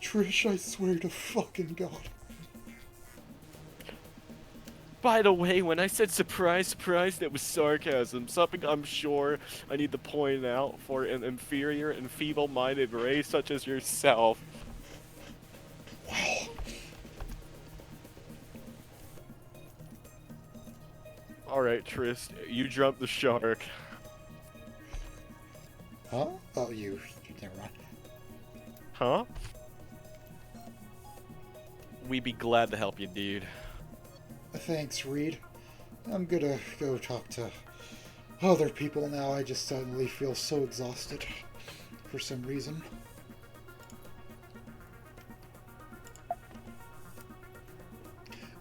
Trish, I swear to fucking God. By the way, when I said surprise, surprise, that was sarcasm. Something I'm sure I need to point out for an inferior and feeble-minded race such as yourself. Wow. Alright, Trist, you jumped the shark. Huh? Oh, you. Never mind. Huh? We'd be glad to help you, dude. Thanks, Reed. I'm gonna go talk to other people now. I just suddenly feel so exhausted for some reason.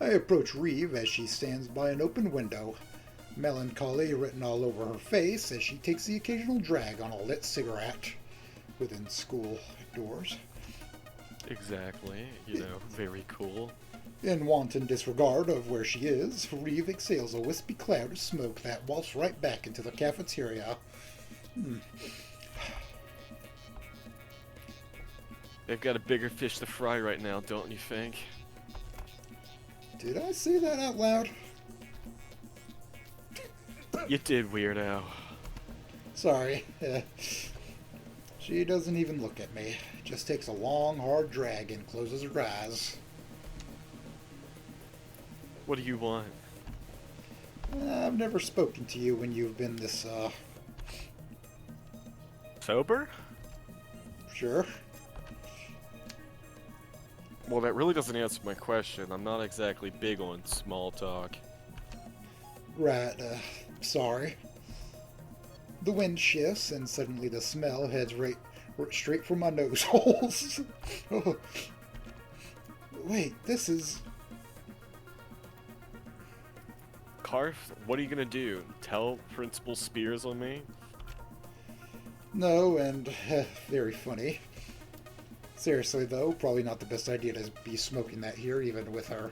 I approach Reeve as she stands by an open window, melancholy written all over her face as she takes the occasional drag on a lit cigarette within school doors. Exactly. You know, very cool. In wanton disregard of where she is, Reeve exhales a wispy cloud of smoke that wafts right back into the cafeteria. They've got a bigger fish to fry right now, don't you think? Did I say that out loud? You did, weirdo. Sorry. She doesn't even look at me. Just takes a long, hard drag and closes her eyes. What do you want? I've never spoken to you when you've been this, Sober? sure. Well, that really doesn't answer my question. I'm not exactly big on small talk. Right, sorry. The wind shifts, and suddenly the smell heads right straight for my nose holes. Oh. Wait, this is... Carf, what are you gonna do? Tell Principal Spears on me? No, and very funny. Seriously, though, probably not the best idea to be smoking that here, even with our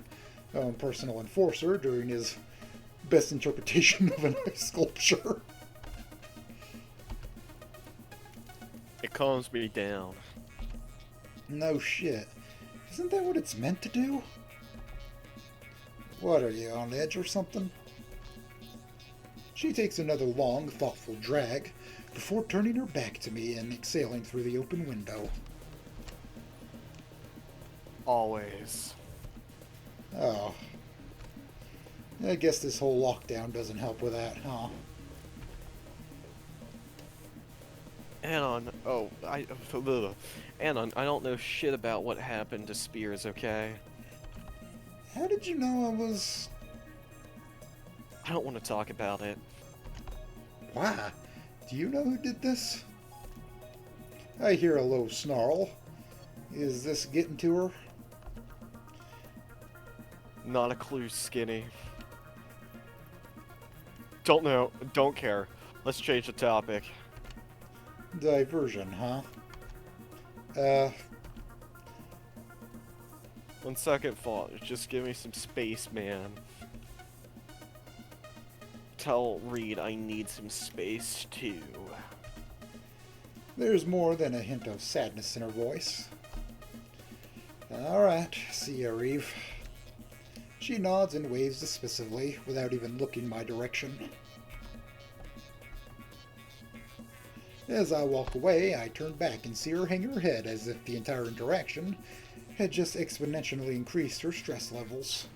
own personal enforcer during his best interpretation of an ice sculpture. It calms me down. No shit. Isn't that what it's meant to do? What, are you on edge or something? She takes another long, thoughtful drag before turning her back to me and exhaling through the open window. Always. Oh. I guess this whole lockdown doesn't help with that, huh? Anon, Anon, I don't know shit about what happened to Spears, okay? How did you know I was... I don't want to talk about it. Why? Do you know who did this? I hear a low snarl. Is this getting to her? Not a clue, Skinny. Don't know, don't care. Let's change the topic. Diversion, huh? On second thought, just give me some space, man. Tell Reed I need some space, too. There's more than a hint of sadness in her voice. Alright, see ya, Reeve. She nods and waves dismissively, without even looking my direction. As I walk away, I turn back and see her hang her head as if the entire interaction had just exponentially increased her stress levels.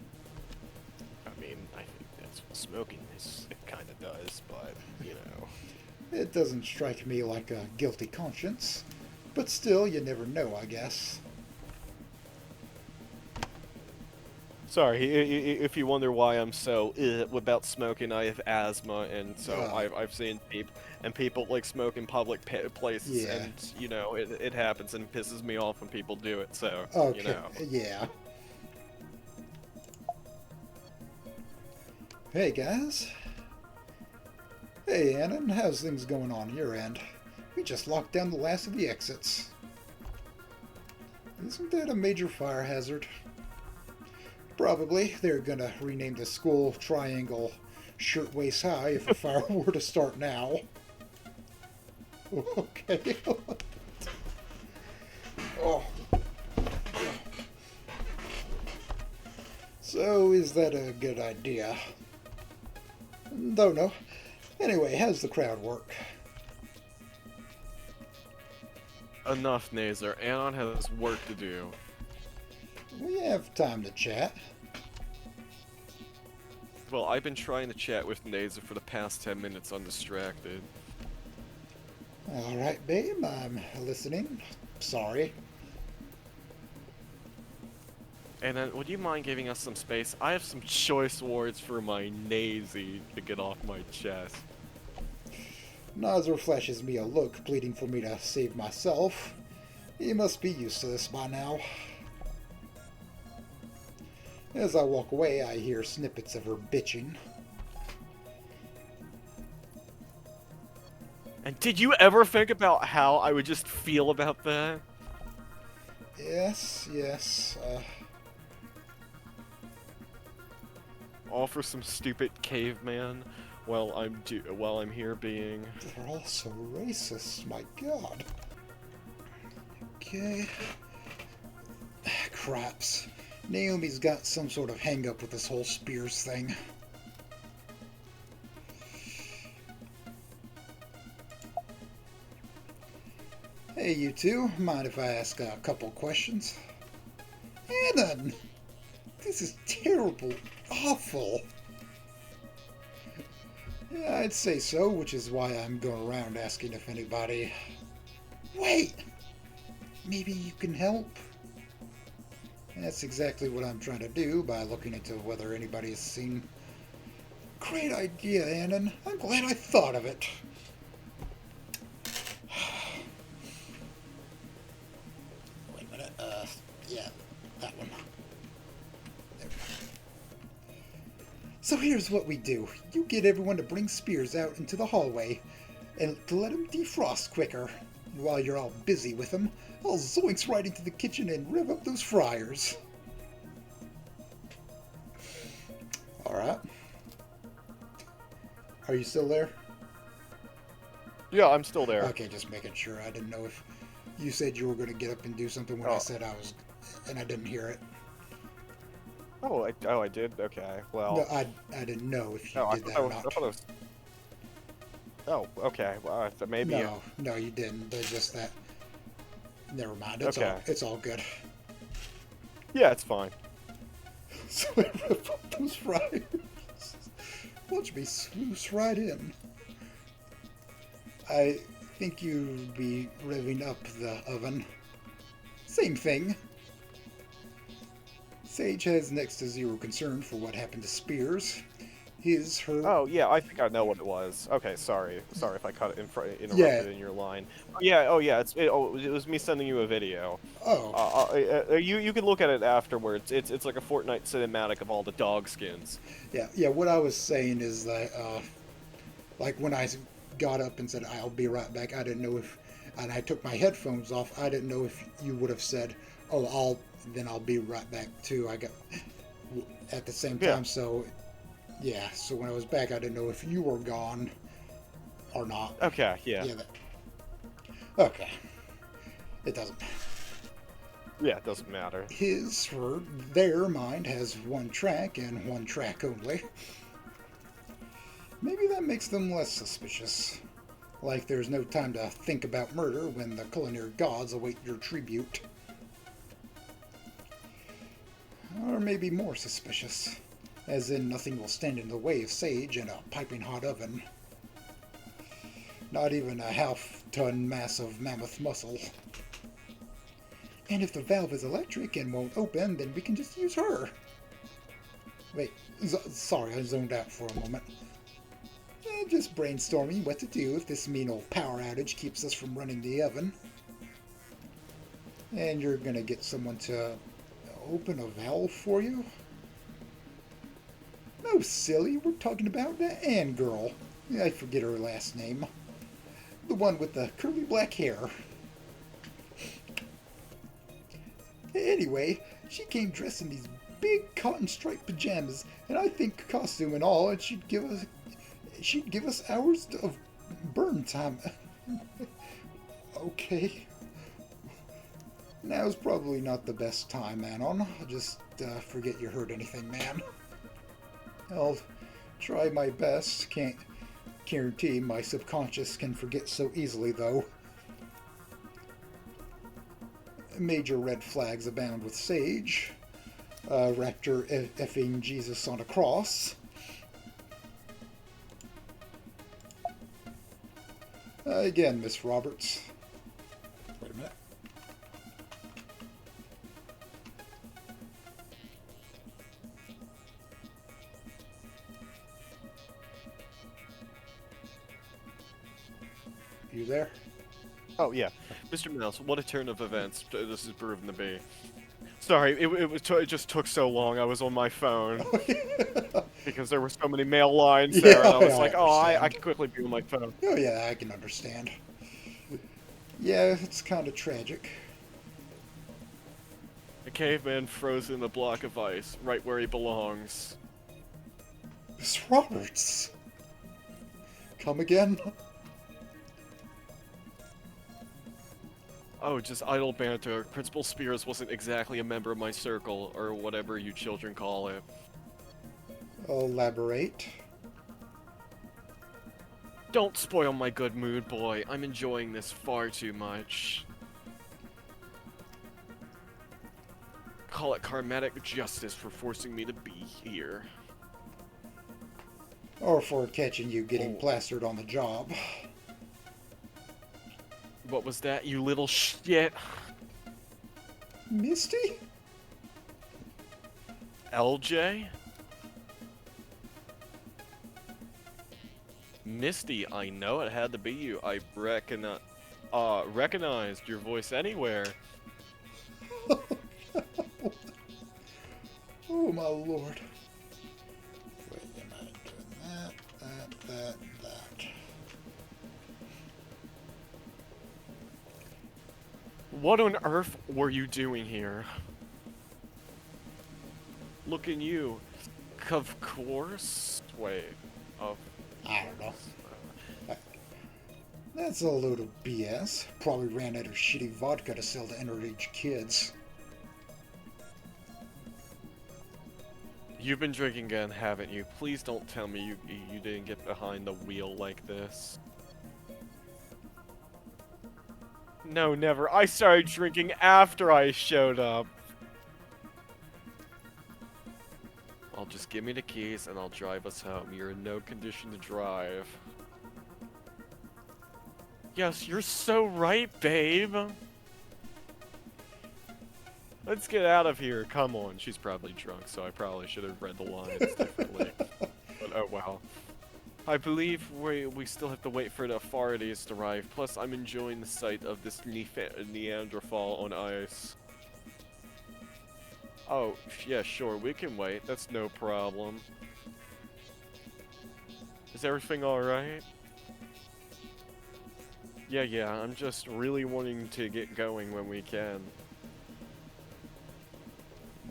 I mean, I think that's what smoking is. It kind of does, but, you know. It doesn't strike me like a guilty conscience, but still, you never know, I guess. Sorry, if you wonder why I'm so about smoking, I have asthma, and so I've seen people like smoke in public places, Yeah. and you know it happens and pisses me off when people do it. So Okay, you know. yeah. Hey guys. Hey Annan, how's things going on your end? We just locked down the last of the exits. Isn't that a major fire hazard? Probably. They're gonna rename the school Triangle Shirtwaist High if a fire were to start now. Okay. Oh. So, is that a good idea? Don't know. Anyway, how's the crowd work? Enough, Nazer. Anon has work to do. We have time to chat. Well, I've been trying to chat with Nazer for the past 10 minutes undistracted. Alright, babe, I'm listening. Sorry. And then, would you mind giving us some space? I have some choice words for my nazy to get off my chest. Nazar flashes me a look, pleading for me to save myself. He must be used to this by now. As I walk away, I hear snippets of her bitching. And did you ever think about how I would just feel about that? Yes. All for some stupid caveman while I'm here being... They're all so racist, my god. Okay. Craps. Naomi's got some sort of hang-up with this whole Spears thing. Hey, you two. Mind if I ask a couple questions? Anna! This is terrible. Awful. Yeah, I'd say so, which is why I'm going around asking if anybody... Wait! Maybe you can help? That's exactly what I'm trying to do by looking into whether anybody has seen... Great idea, Annan. I'm glad I thought of it. Wait a minute. Yeah, that one. There. So here's what we do. You get everyone to bring spears out into the hallway and to let them defrost quicker. And while you're all busy with them, I'll zoinks right into the kitchen and rev up those fryers. Alright. Are you still there? Yeah, I'm still there. Okay, just making sure. I didn't know if you said you were going to get up and do something when I said I was, and I didn't hear it. Oh, I did? Okay, well... No, I didn't know if you did that or not. Oh, okay. Well, maybe... No, you didn't. There's just that... Never mind. It's all good. Yeah, it's fine. So I rev up those fryers. Watch me sluice right in. I think you'd be revving up the oven. Same thing. Sage has next to zero concern for what happened to Spears. Her... Oh, yeah, I think I know what it was. Okay, sorry. Sorry if I interrupted in your line. Yeah, it was me sending you a video. Oh. You can look at it afterwards. It's like a Fortnite cinematic of all the dog skins. Yeah, what I was saying is that, like when I got up and said, I'll be right back, I didn't know if, and I took my headphones off, I didn't know if you would have said, oh, I'll be right back too. I got, at the same time, so... Yeah, so when I was back, I didn't know if you were gone or not. Okay, yeah. Okay. It doesn't matter. Yeah, it doesn't matter. Their mind has one track and one track only. Maybe that makes them less suspicious. Like there's no time to think about murder when the culinary gods await your tribute. Or maybe more suspicious. As in, nothing will stand in the way of Sage in a piping hot oven. Not even a half-ton mass of mammoth muscle. And if the valve is electric and won't open, then we can just use her. Wait, sorry, I zoned out for a moment. Just brainstorming what to do if this mean old power outage keeps us from running the oven. And you're gonna get someone to open a valve for you? No, silly, we're talking about the Ann girl. I forget her last name. The one with the curly black hair. Anyway, she came dressed in these big cotton striped pajamas, and I think costume and all, and she'd give us hours of burn time. Okay. Now's probably not the best time, Anon. Just forget you heard anything, man. I'll try my best. Can't guarantee my subconscious can forget so easily, though. Major red flags abound with Sage. Raptor effing Jesus on a cross. Again, Miss Roberts. Wait a minute. You there? Oh, yeah. Mr. Mouse, what a turn of events this has proven to be. Sorry, it just took so long. I was on my phone. Because there were so many mail lines there, and I was like, oh, I can quickly be on my phone. Oh, yeah, I can understand. Yeah, it's kind of tragic. A caveman frozen in a block of ice, right where he belongs. Miss Roberts! Come again? Oh, just idle banter. Principal Spears wasn't exactly a member of my circle, or whatever you children call it. Elaborate. Don't spoil my good mood, boy. I'm enjoying this far too much. Call it karmatic justice for forcing me to be here. Or for catching you getting plastered on the job. What was that, you little shit? Misty? LJ? Misty, I know it had to be you. I recognized your voice anywhere. Oh my lord. Wait a minute. That. What on earth were you doing here? Look at you. Of course. Wait. Of. I don't know. That's a load of BS. Probably ran out of shitty vodka to sell to underage kids. You've been drinking again, haven't you? Please don't tell me you didn't get behind the wheel like this. No, never. I started drinking after I showed up. I'll just give me the keys and I'll drive us home. You're in no condition to drive. Yes, you're so right, babe. Let's get out of here. Come on. She's probably drunk, so I probably should have read the lines differently. But oh well. I believe we still have to wait for the authorities to arrive. Plus, I'm enjoying the sight of this Neanderthal on ice. Oh, yeah, sure, we can wait. That's no problem. Is everything alright? Yeah, I'm just really wanting to get going when we can.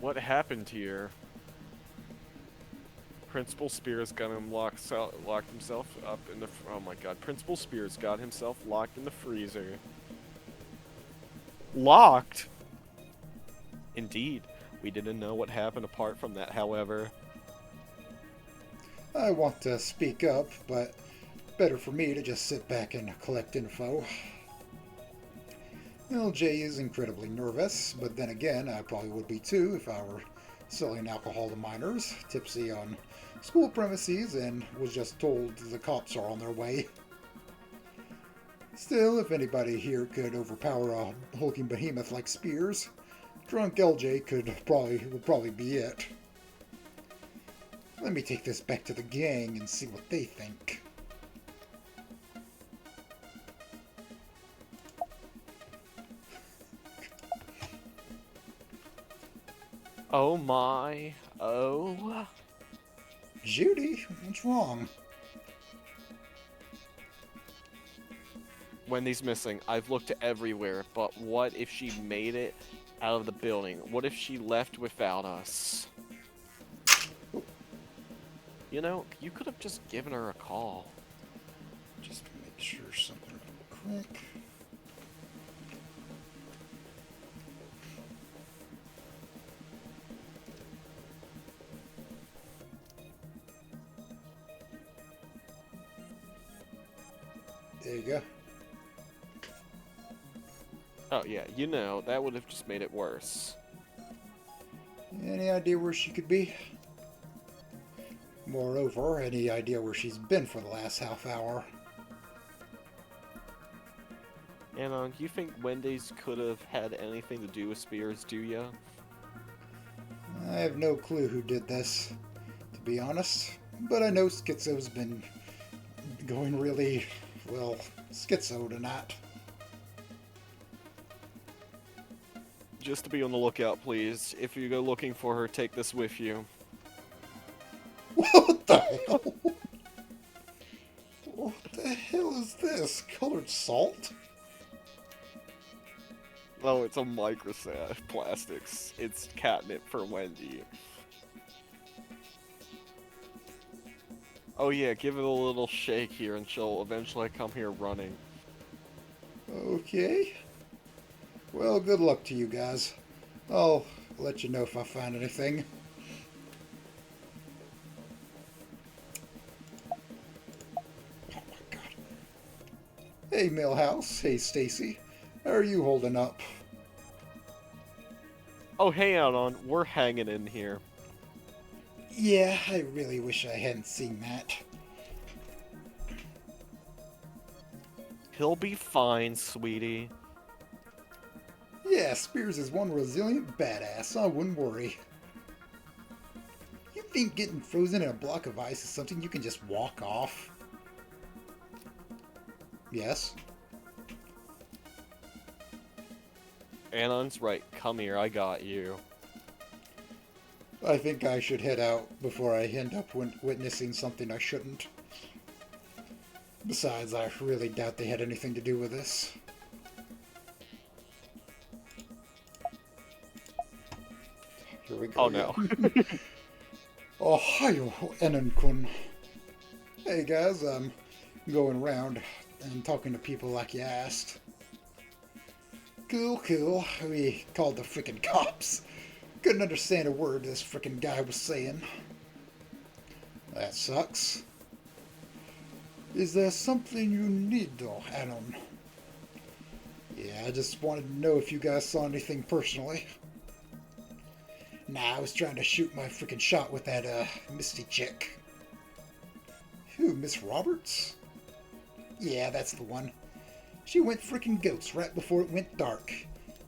What happened here? Principal Spears got him locked himself up in the... Oh my god. Principal Spears got himself locked in the freezer. Locked? Indeed. We didn't know what happened apart from that, however. I want to speak up, but better for me to just sit back and collect info. LJ is incredibly nervous, but then again, I probably would be too if I were selling alcohol to minors, tipsy on school premises, and was just told the cops are on their way. Still, if anybody here could overpower a hulking behemoth like Spears, drunk LJ would probably be it. Let me take this back to the gang and see what they think. Oh my. Oh. Judy, what's wrong? Wendy's missing. I've looked everywhere, but what if she made it out of the building? What if she left without us? You know, you could have just given her a call. Just make sure something real quick. There you go. Oh yeah, you know, that would have just made it worse. Any idea where she could be? Moreover, any idea where she's been for the last half hour? And you think Wendy's could have had anything to do with Spears, do ya? I have no clue who did this, to be honest. But I know Schizo's been going really, well, schizo tonight. Just to be on the lookout, please. If you go looking for her, take this with you. What the hell? What the hell is this? Colored salt? Oh, it's a microset plastics. It's catnip for Wendy. Oh yeah, give it a little shake here and she'll eventually come here running. Okay. Well, good luck to you guys. I'll let you know if I find anything. Oh my god. Hey, Millhouse. Hey, Stacy. How are you holding up? Oh hey Anon, we're hanging in here. Yeah, I really wish I hadn't seen that. He'll be fine, sweetie. Yeah, Spears is one resilient badass. I wouldn't worry. You think getting frozen in a block of ice is something you can just walk off? Yes. Anon's right. Come here, I got you. I think I should head out before I end up witnessing something I shouldn't. Besides, I really doubt they had anything to do with this. Here we go. Oh no. Ohio, Enon-kun. Hey guys, I'm going around and talking to people like you asked. Cool, cool. We called the frickin' cops. Couldn't understand a word this frickin' guy was saying. That sucks. Is there something you need though, Anon? Yeah, I just wanted to know if you guys saw anything personally. Nah, I was trying to shoot my frickin' shot with that, Misty chick. Who, Miss Roberts? Yeah, that's the one. She went frickin' ghost right before it went dark.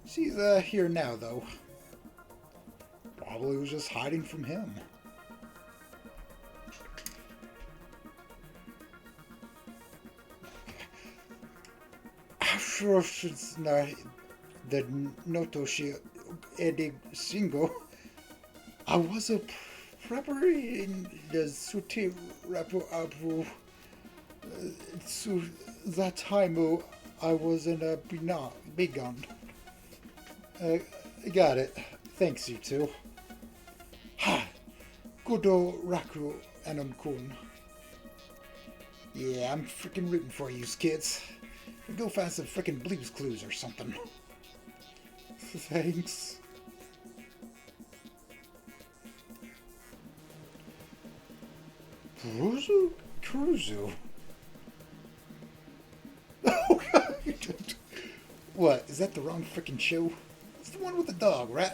She's, here now, though. Probably was just hiding from him. After the Notoshi Edi Shingo, I was a prepper in the Suti Rapu Abu. So that time I was in a Bigon. Got it. Thanks, you two. Ha! Kudo Raku Anon-kun. Yeah, I'm freaking rooting for you kids. Go find some freaking Blue's Clues or something. Thanks. Cruzu? Oh, God. What? Is that the wrong freaking show? It's the one with the dog, right?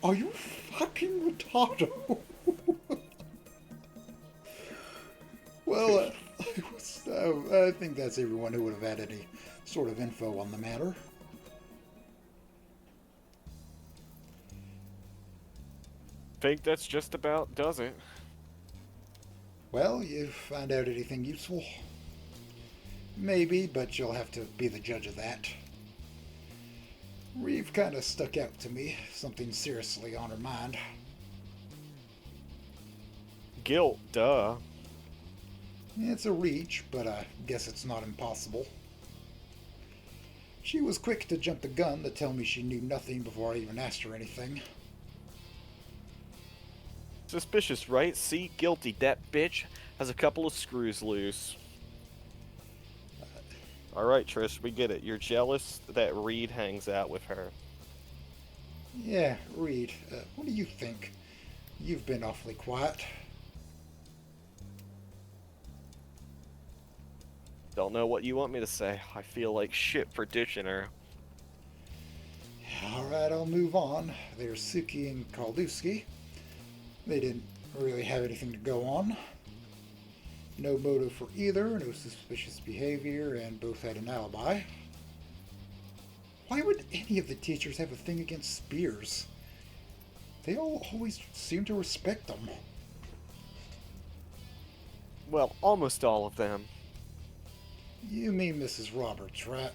Are you fucking retarded? Well, I think that's everyone who would have had any sort of info on the matter. Think that's just about does it. Well, you find out anything useful? Maybe, but you'll have to be the judge of that. Reeve kind of stuck out to me. Something seriously on her mind. Guilt, duh. It's a reach, but I guess it's not impossible. She was quick to jump the gun to tell me she knew nothing before I even asked her anything. Suspicious, right? See, guilty. That bitch has a couple of screws loose. Alright, Trish, we get it. You're jealous that Reed hangs out with her. Yeah, Reed, what do you think? You've been awfully quiet. Don't know what you want me to say. I feel like shit for ditching her. Alright, I'll move on. There's Suki and Kaldowski. They didn't really have anything to go on. No motive for either, no suspicious behavior, and both had an alibi. Why would any of the teachers have a thing against Spears? They all always seem to respect them. Well, almost all of them. You mean Mrs. Roberts, right?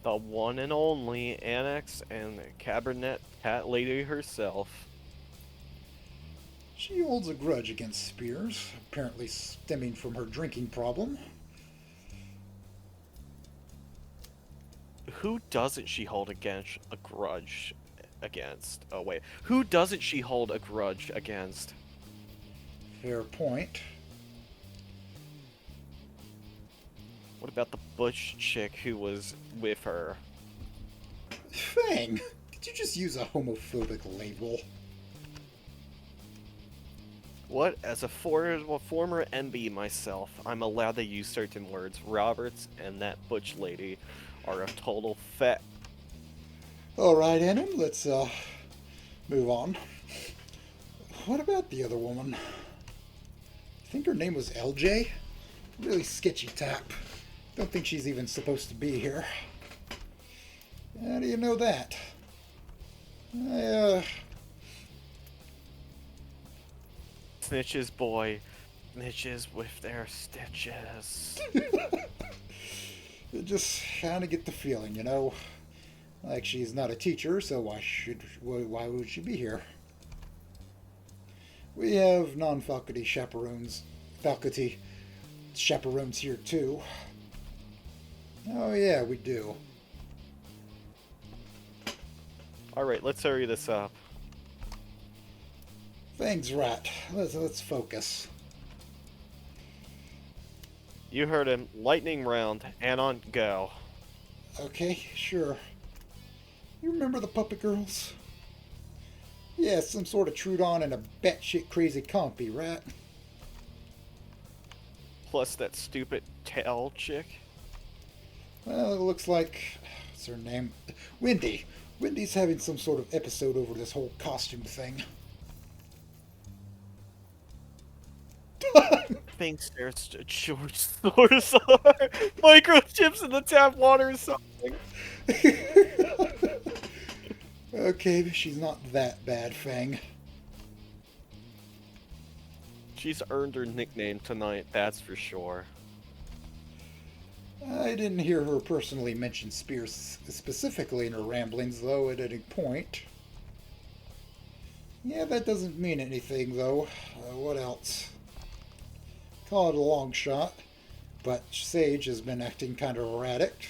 The one and only Annex and Cabernet Cat Lady herself. She holds a grudge against Spears, apparently stemming from her drinking problem. Who doesn't she hold a grudge against? Oh wait, who doesn't she hold a grudge against? Fair point. What about the butch chick who was with her? Fang, did you just use a homophobic label? What? As a former NB myself, I'm allowed to use certain words. Roberts and that butch lady are a total fet. Alright, Anna, let's move on. What about the other woman? I think her name was LJ? Really sketchy tap. Don't think she's even supposed to be here. How do you know that? Snitches, boy. Snitches with their stitches. I just kind of get the feeling, you know? Like she's not a teacher, so why would she be here? We have non-faculty chaperones here too. Oh yeah, we do. Alright, let's hurry this up. Fang's right. Let's focus. You heard him. Lightning round, and on go. Okay, sure. You remember the Puppet Girls? Yeah, some sort of Trudon and a batshit crazy compy, right? Plus that stupid tail chick. Well, it looks like... What's her name? Wendy. Wendy's having some sort of episode over this whole costume thing. Thinks there's George Source microchips in the tap water or something. Okay, but she's not that bad, Fang. She's earned her nickname tonight, that's for sure. I didn't hear her personally mention Spears specifically in her ramblings, though, at any point. Yeah, that doesn't mean anything, though. What else? Call it a long shot, but Sage has been acting kind of erratic.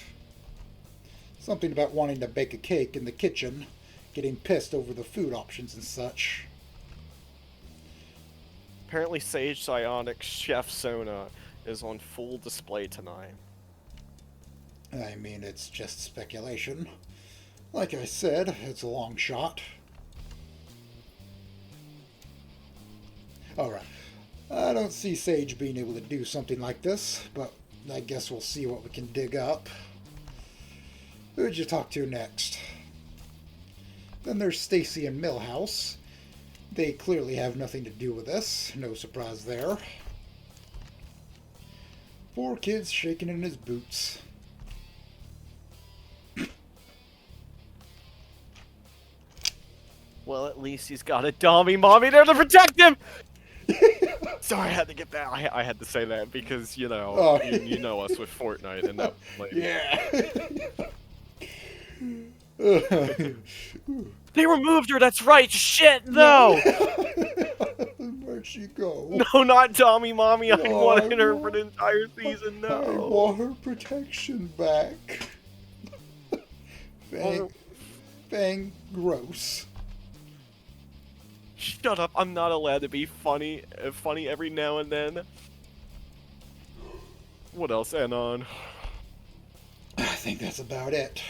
Something about wanting to bake a cake in the kitchen, getting pissed over the food options and such. Apparently Sage Psionic Chef Sona is on full display tonight. I mean, it's just speculation. Like I said, it's a long shot. Alright. I don't see Sage being able to do something like this, but I guess we'll see what we can dig up. Who'd you talk to next? Then there's Stacy and Millhouse. They clearly have nothing to do with this. No surprise there. Poor kid's shaking in his boots. Well, at least he's got a dummy mommy there to protect him! Sorry, I had to get that. I had to say that because, you know, Oh. you know us with Fortnite and that. Like, Yeah. they removed her, that's right! Shit, no! Where'd she go? No, not Tommy Mommy, I No, wanted her I for the entire season, I no! want her protection back. Fang, gross. Shut up, I'm not allowed to be funny every now and then. What else, Anon? I think that's about it.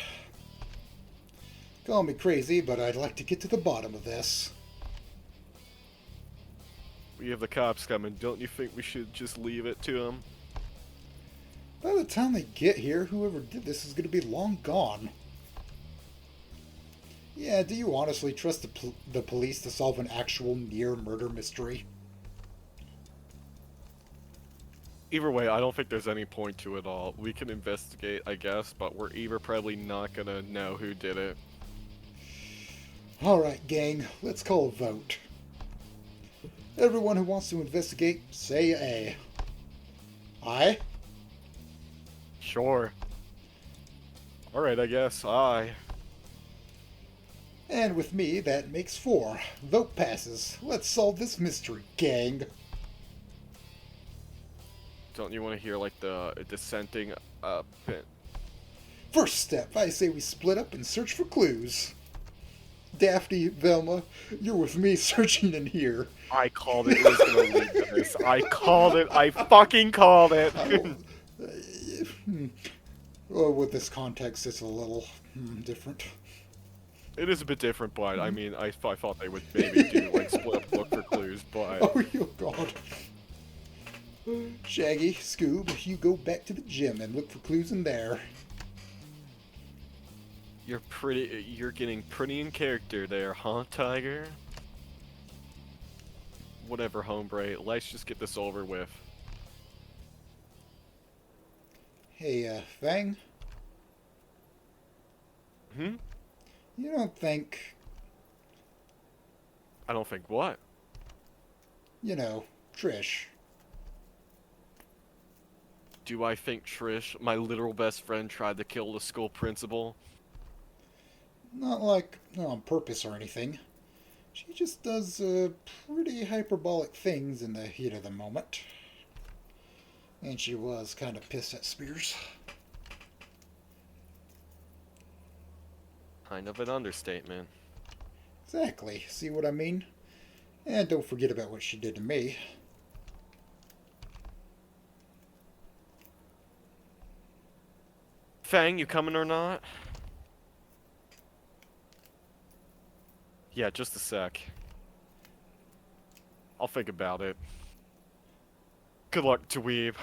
Call me crazy, but I'd like to get to the bottom of this. We have the cops coming, don't you think we should just leave it to them? By the time they get here, whoever did this is going to be long gone. Yeah, do you honestly trust the police to solve an actual near-murder mystery? Either way, I don't think there's any point to it all. We can investigate, I guess, but we're either probably not gonna know who did it. Alright, gang, let's call a vote. Everyone who wants to investigate, say A. Aye? Sure. Alright, I guess. Aye. And with me, that makes 4. Vote passes. Let's solve this mystery, gang. Don't you want to hear, like, the dissenting, pin? First step, I say we split up and search for clues. Daphne, Velma, you're with me searching in here. I called it was gonna lead to this. I called it. I fucking called it. Oh, with this context, it's a little different. It is a bit different, but I mean, I thought they would maybe do like split up look for clues, but Oh, you god. Shaggy, Scoob, you go back to the gym and look for clues in there. you're getting pretty in character there, huh, Tiger? Whatever, hombre. Let's just get this over with. Hey, Fang, Hmm? you don't think, I don't think what? you know, Trish. Do I think Trish, my literal best friend, tried to kill the school principal? Not like on purpose or anything. She just does pretty hyperbolic things in the heat of the moment. And she was kind of pissed at Spears. Kind of an understatement. Exactly. See what I mean? And don't forget about what she did to me. Fang, you coming or not? Yeah, just a sec. I'll think about it. Good luck, Dweeb.